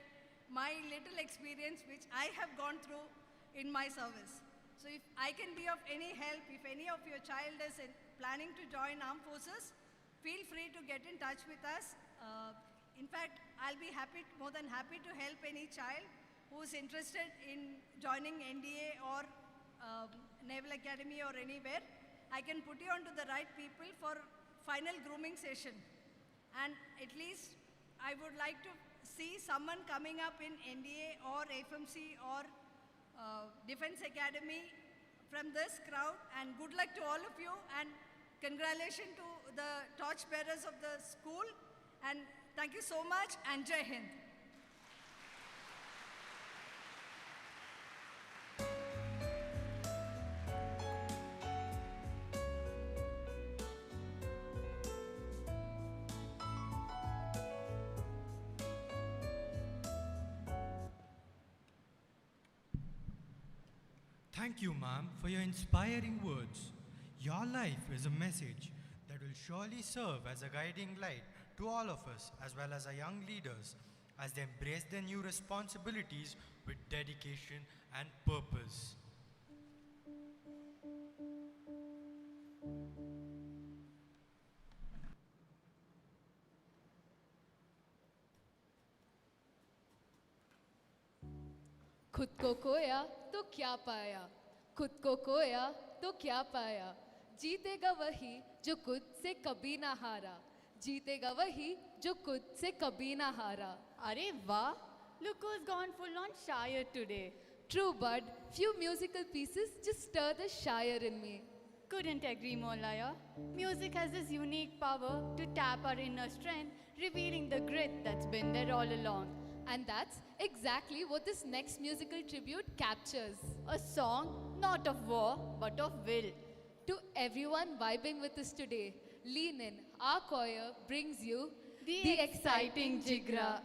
my little experience which I have gone through in my service. So if I can be of any help, if any of your child is planning to join armed forces, feel free to get in touch with us. In fact, I'll be more than happy to help any child who's interested in joining NDA or Naval Academy or anywhere. I can put you onto the right people for final grooming session. And at least I would like to see someone coming up in NDA or FMC or Defense Academy from this crowd, and good luck to all of you, and congratulations to the torch bearers of the school, and thank you so much, and Jai Hind. Thank you, ma'am, for your inspiring words. Your life is a message that will surely serve as a guiding light to all of us, as well as our young leaders, as they embrace their new responsibilities with dedication and purpose. खुद को खोया तो क्या पाया, खुद को खोया तो क्या पाया, जीतेगा वही जो खुद से कभी ना हारा, जीतेगा वही जो खुद से कभी ना हारा. Arey वाह, look who's gone full on Shire today. True, bud. Few musical pieces just stir the Shire in me. Couldn't agree more, Laya. Music has this unique power to tap our inner strength, revealing the grit that's been there all along. And that's exactly what this next musical tribute captures. A song not of war, but of will. To everyone vibing with us today, lean in. Our choir brings you the exciting Jigra.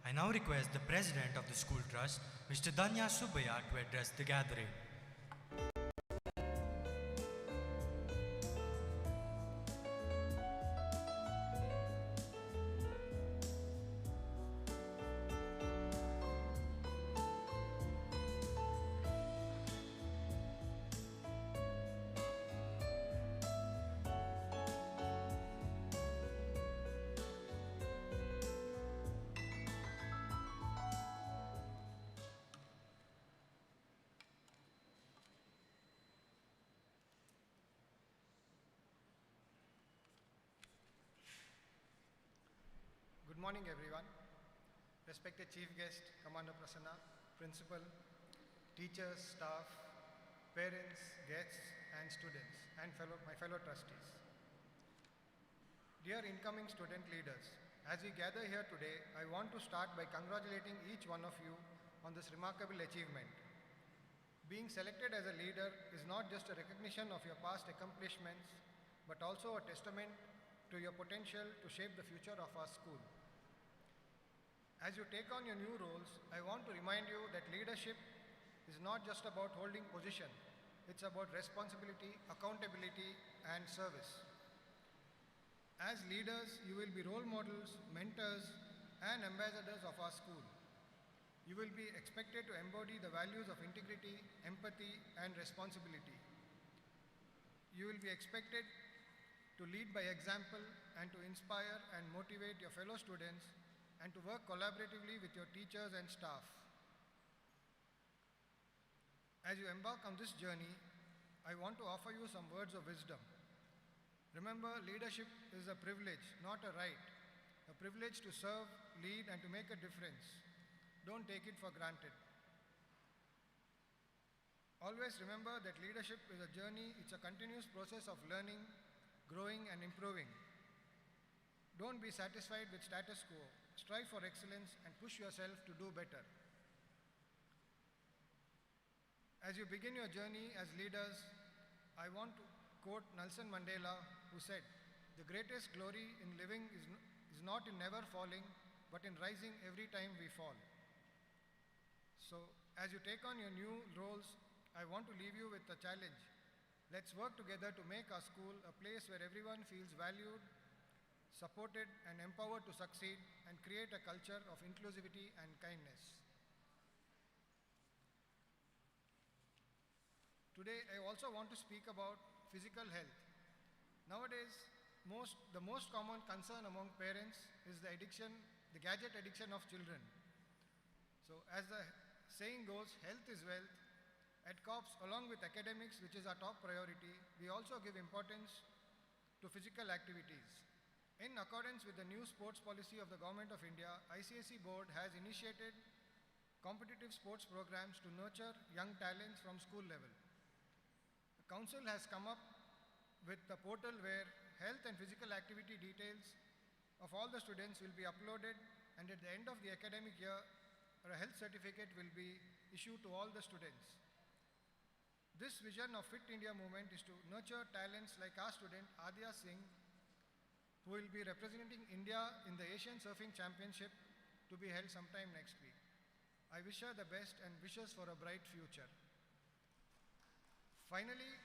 I now request the President of the School Trust, Mr. Danya Subaya, to address the gathering. Good morning, everyone. Respected Chief Guest, Commander Prasanna, Principal, teachers, staff, parents, guests, and students, and my fellow trustees. Dear incoming student leaders, as we gather here today, I want to start by congratulating each one of you on this remarkable achievement. Being selected as a leader is not just a recognition of your past accomplishments, but also a testament to your potential to shape the future of our school. As you take on your new roles, I want to remind you that leadership is not just about holding position. It's about responsibility, accountability, and service. As leaders, you will be role models, mentors, and ambassadors of our school. You will be expected to embody the values of integrity, empathy, and responsibility. You will be expected to lead by example and to inspire and motivate your fellow students and to work collaboratively with your teachers and staff. As you embark on this journey, I want to offer you some words of wisdom. Remember, leadership is a privilege, not a right. A privilege to serve, lead, and to make a difference. Don't take it for granted. Always remember that leadership is a journey, it's a continuous process of learning, growing, and improving. Don't be satisfied with status quo. Strive for excellence and push yourself to do better. As you begin your journey as leaders, I want to quote Nelson Mandela, who said, "The greatest glory in living is not in never falling, but in rising every time we fall." So, as you take on your new roles, I want to leave you with a challenge. Let's work together to make our school a place where everyone feels valued, supported, and empowered to succeed and create a culture of inclusivity and kindness. Today, I also want to speak about physical health. Nowadays, the most common concern among parents is the gadget addiction of children. So, as the saying goes, health is wealth. At COPS, along with academics, which is our top priority, we also give importance to physical activities. In accordance with the new sports policy of the Government of India, ICSE Board has initiated competitive sports programs to nurture young talents from school level. The Council has come up with a portal where health and physical activity details of all the students will be uploaded, and at the end of the academic year, a health certificate will be issued to all the students. This vision of Fit India movement is to nurture talents like our student Adya Singh, who will be representing India in the Asian Surfing Championship to be held sometime next week. I wish her the best and wishes for a bright future. Finally,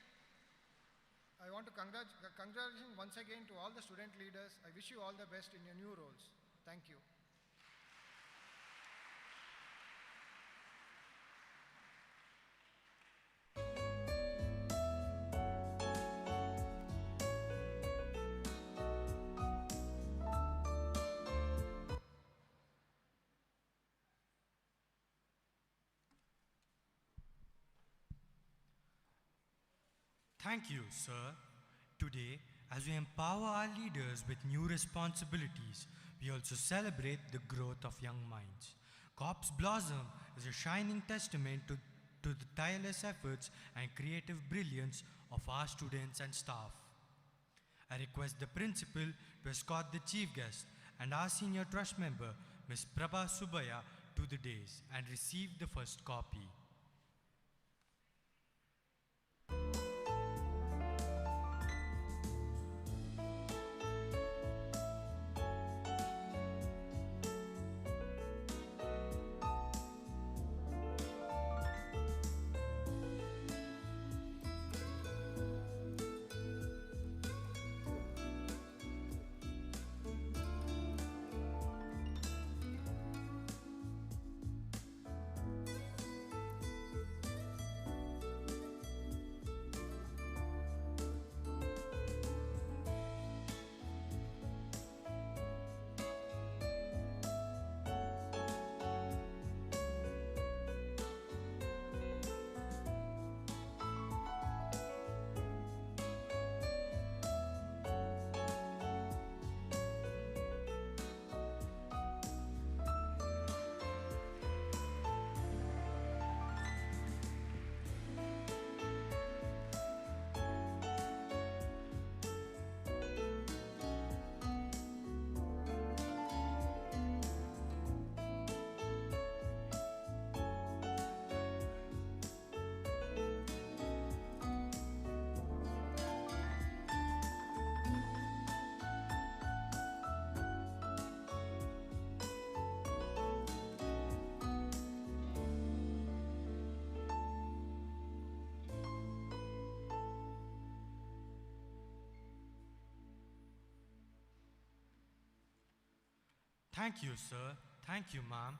I want to congratulate once again to all the student leaders. I wish you all the best in your new roles. Thank you. Thank you, sir. Today, as we empower our leaders with new responsibilities, we also celebrate the growth of young minds. COPS Blossom is a shining testament to the tireless efforts and creative brilliance of our students and staff. I request the principal to escort the chief guest and our senior trust member, Ms. Prabha Subaya, to the dais and receive the first copy. Thank you, sir. Thank you, ma'am.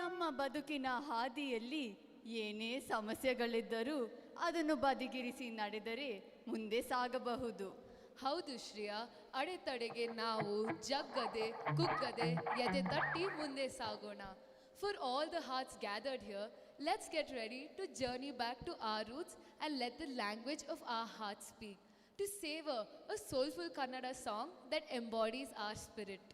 ನಮ್ಮ ಬದುಕಿನ ಹಾದಿಯಲ್ಲಿ ಏನೇ ಸಮಸ್ಯೆಗಳಿದ್ದರೂ ಅದನ್ನು ಬದಿಗಿರಿಸಿ ನಡೆದರೆ ಮುಂದೆ ಸಾಗಬಹುದು. ಹೌದು ಶ್ರೇಯಾ, ಅಡೆತಡೆಗೆ ನಾವು ಜಗ್ಗದೆ ಕುಗ್ಗದೆ ಎದೆ ತಟ್ಟಿ ಮುಂದೆ ಸಾಗೋಣ. For all the hearts gathered here, let's get ready to journey back to our roots and let the language of our hearts speak, to savor a soulful Kannada song that embodies our spirit.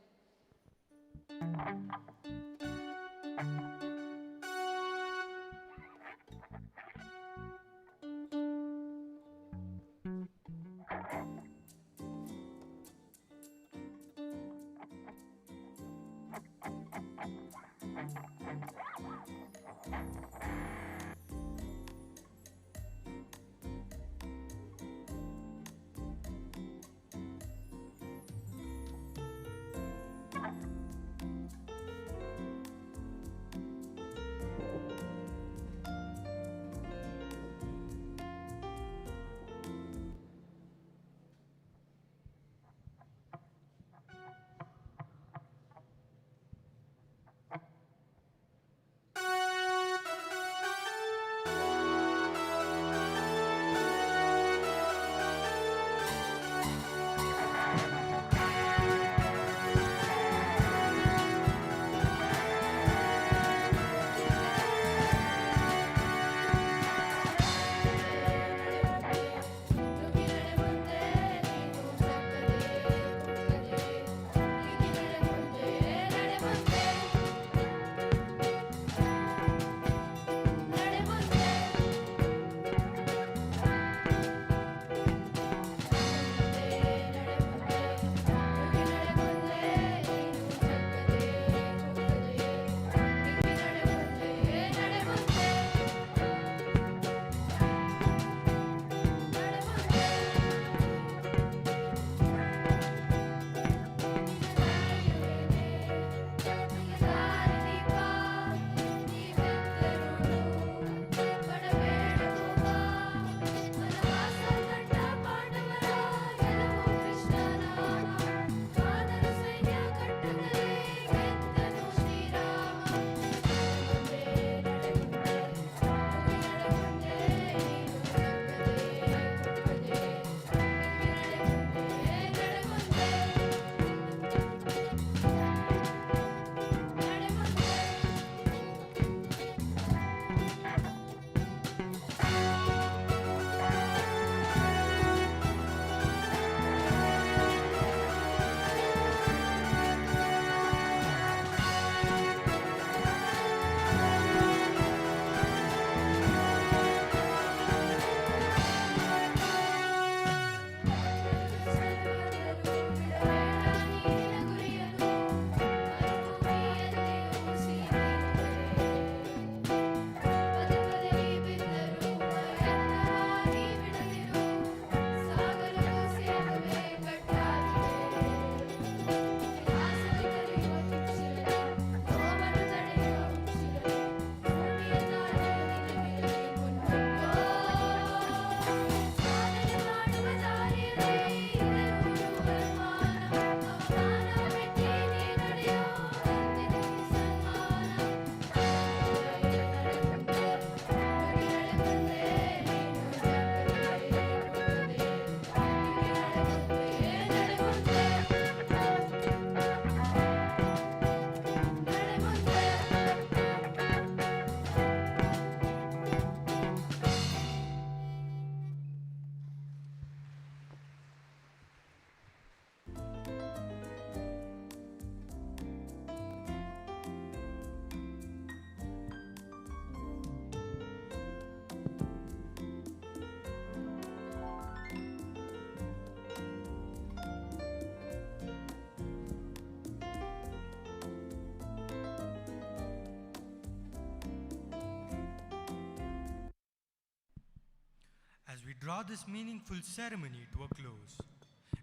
As we draw this meaningful ceremony to a close,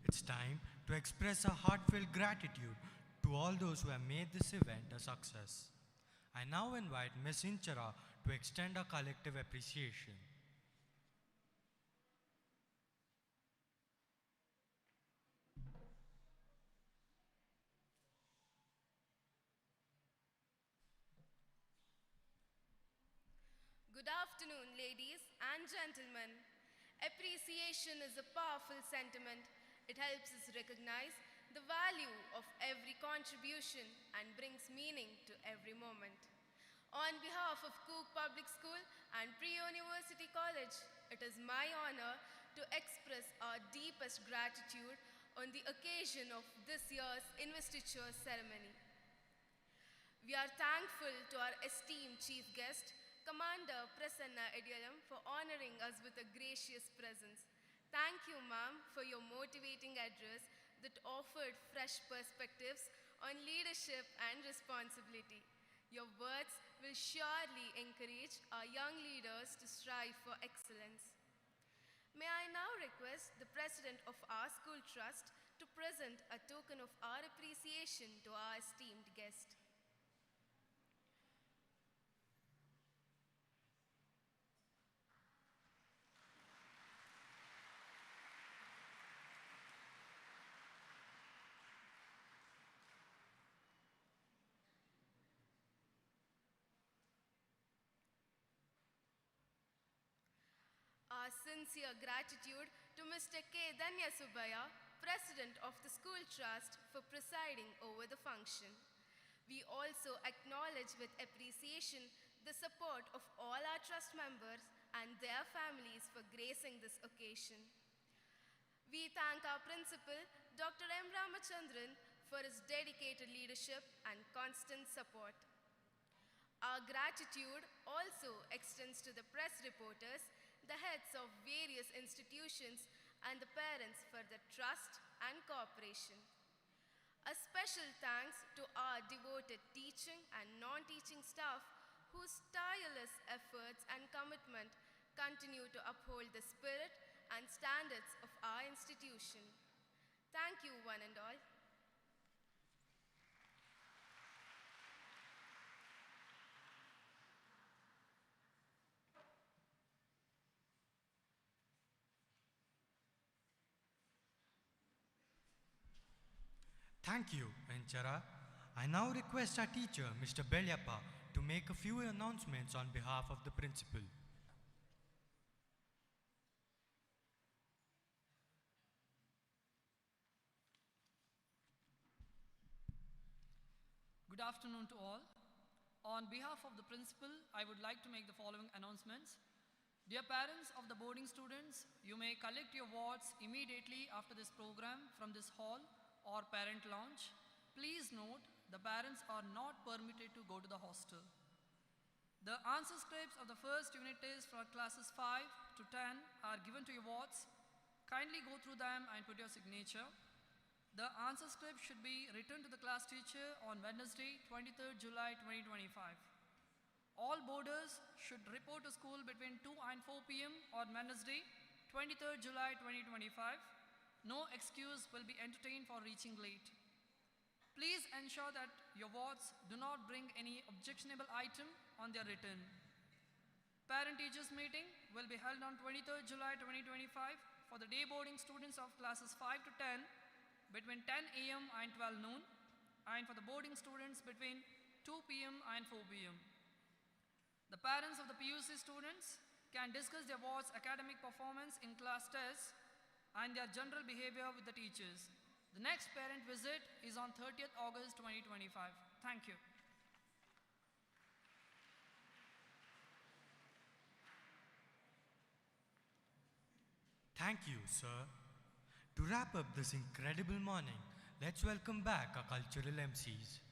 it's time to to express our heartfelt gratitude to all those who have made this event a success. I now invite Ms. Inchara to extend our collective appreciation. Good afternoon, ladies and gentlemen. Appreciation is a powerful sentiment. It helps us recognize the value of every contribution and brings meaning to every moment. On behalf of Cook Public School and Pre-University College, it is my honor to express our deepest gratitude on the occasion of this year's investiture ceremony. We are thankful to our esteemed chief guest, Commander Prasanna Ediyalam, for honoring us with a gracious presence. Thank you, ma'am, for your motivating address that offered fresh perspectives on leadership and responsibility. Your words will surely encourage our young leaders to strive for excellence. May I now request the President of our school trust to present a token of our appreciation to our esteemed guest. Our sincere gratitude to Mr. K. Danyasubaya, President of the School Trust, for presiding over the function. We also acknowledge with appreciation the support of all our trust members and their families for gracing this occasion. We thank our principal, Dr. M. Ramachandran, for his dedicated leadership and constant support. Our gratitude also extends to the press reporters, the heads of various institutions, and the parents for their trust and cooperation. A special thanks to our devoted teaching and non-teaching staff whose tireless efforts and commitment continue to uphold the spirit and standards of our institution. Thank you, one and all. Thank you, Inchara. I now request our teacher, Mr. Belyappa, to make a few announcements on behalf of the principal. Good afternoon to all. On behalf of the principal, I would like to make the following announcements. Dear parents of the boarding students, you may collect your wards immediately after this program from this hall or parent lounge. Please note, the parents are not permitted to go to the hostel. The answer scripts of the first unit test for classes 5 to 10 are given to your wards. Kindly go through them and put your signature. The answer script should be returned to the class teacher on Wednesday, 23rd July 2025. All boarders should report to school between 2 and 4 p.m. on Wednesday, 23rd July 2025. No excuse will be entertained for reaching late. Please ensure that your wards do not bring any objectionable item on their return. Parent-teachers meeting will be held on 23rd July 2025 for the day boarding students of classes 5 to 10 between 10 a.m. and 12 noon, and for the boarding students between 2 p.m. and 4 p.m. The parents of the PUC students can discuss their ward's academic performance in class tests and their general behavior with the teachers. The next parent visit is on 30th August 2025. Thank you. Thank you, sir. To wrap up this incredible morning, let's welcome back our cultural MCs.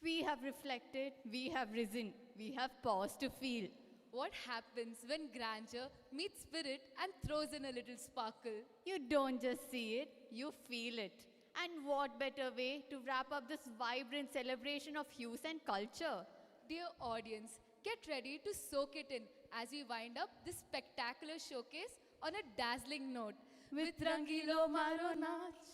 We have reflected, we have risen, we have paused to feel. What happens when grandeur meets spirit and throws in a little sparkle? You don't just see it, you feel it. And what better way to wrap up this vibrant celebration of hues and culture? Dear audience, get ready to soak it in as we wind up this spectacular showcase on a dazzling note with Rangilo Maro Naach.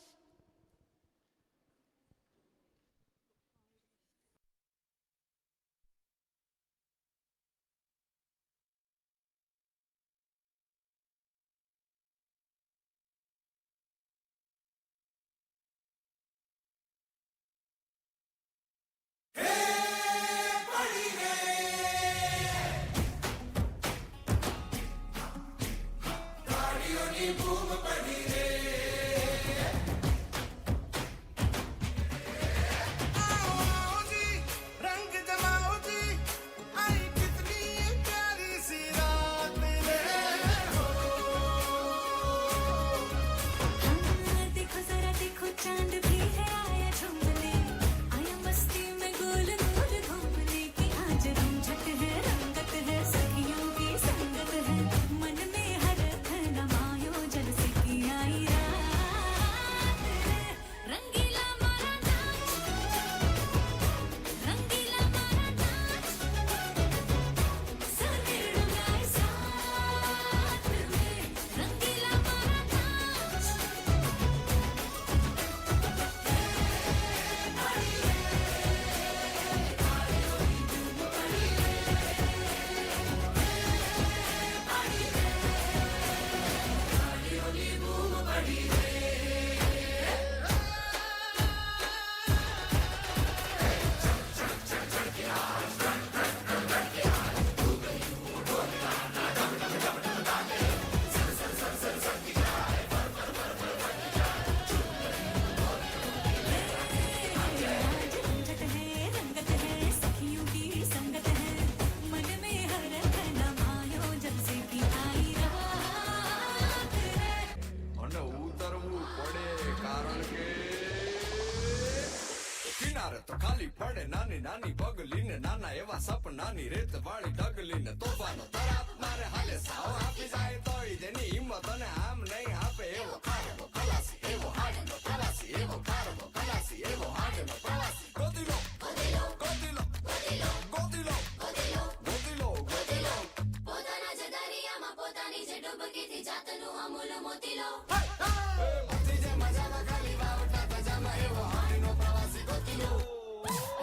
तो खाली पड़े नानी नानी बगली ने नाना एवा सपनानी रेत वाली डगली ने तोफानो तराप मारे हाले साओ आपी जाए तो इदेनी हिम्मत ने आम नहीं आपे एवो खारबो खलासी एवो हाडनो खलासी एवो खारबो खलासी एवो हाडनो प्रवासी गोदिलो गोदिलो गोदिलो गोदिलो गोदिलो गोदिलो गोदिलो પોતાના જે દરિયામાં પોતાની જે ડૂબકી થી જાતનું અમૂલ મોતીલો મોતી જે મજામાં ખાલી વાવટા તજામાં એવો હાડનો પ્રવાસી ગોતિલો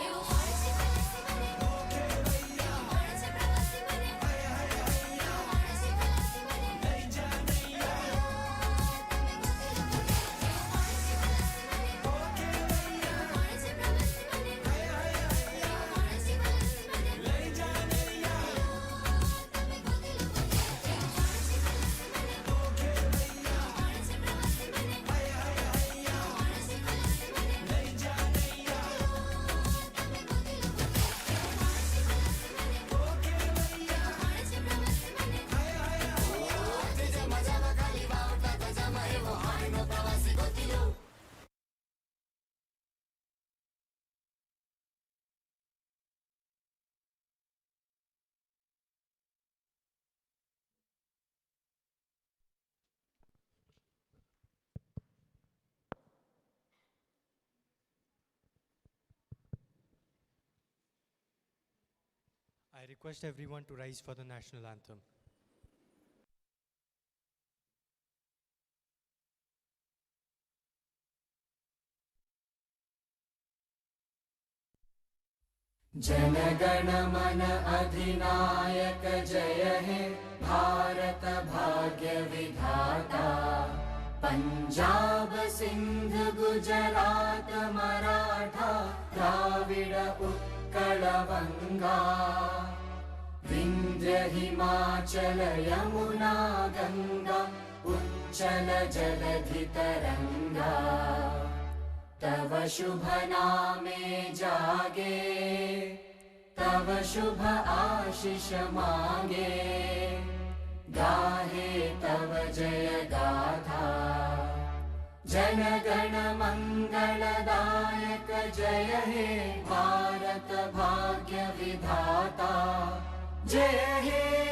એવો મળે છે પ્રવાસી મને એવો મળે છે પ્રવાસી મને એવો મળે છે પ્રવાસી મને લઈ જા નૈયા તમે ગોતિલો એવો મળે છે પ્રવાસી મને એવો મળે છે પ્રવાસી મને એવો મળે છે પ્રવાસી મને લઈ જા નૈયા તમે ગોતિલો એવો મળે છે પ્રવાસી મને એવો મળે છે પ્રવાસી મને એવો મળે છે I request everyone to rise for the national anthem. जनगण मन अधिनायक जय हे भारत भाग्य विधाता पंजाब सिंध गुजरात मराठा द्राविड उत्कल गंगा विंध्य हिमाचल यमुना गंगा उच्चल जलधि तरंगा तव शुभ नामे जागे तव शुभ आशीष मांगे गाहे तव जय गाथा जन गण मंगलदायक जय हे भारत भाग्य विधाता जय हे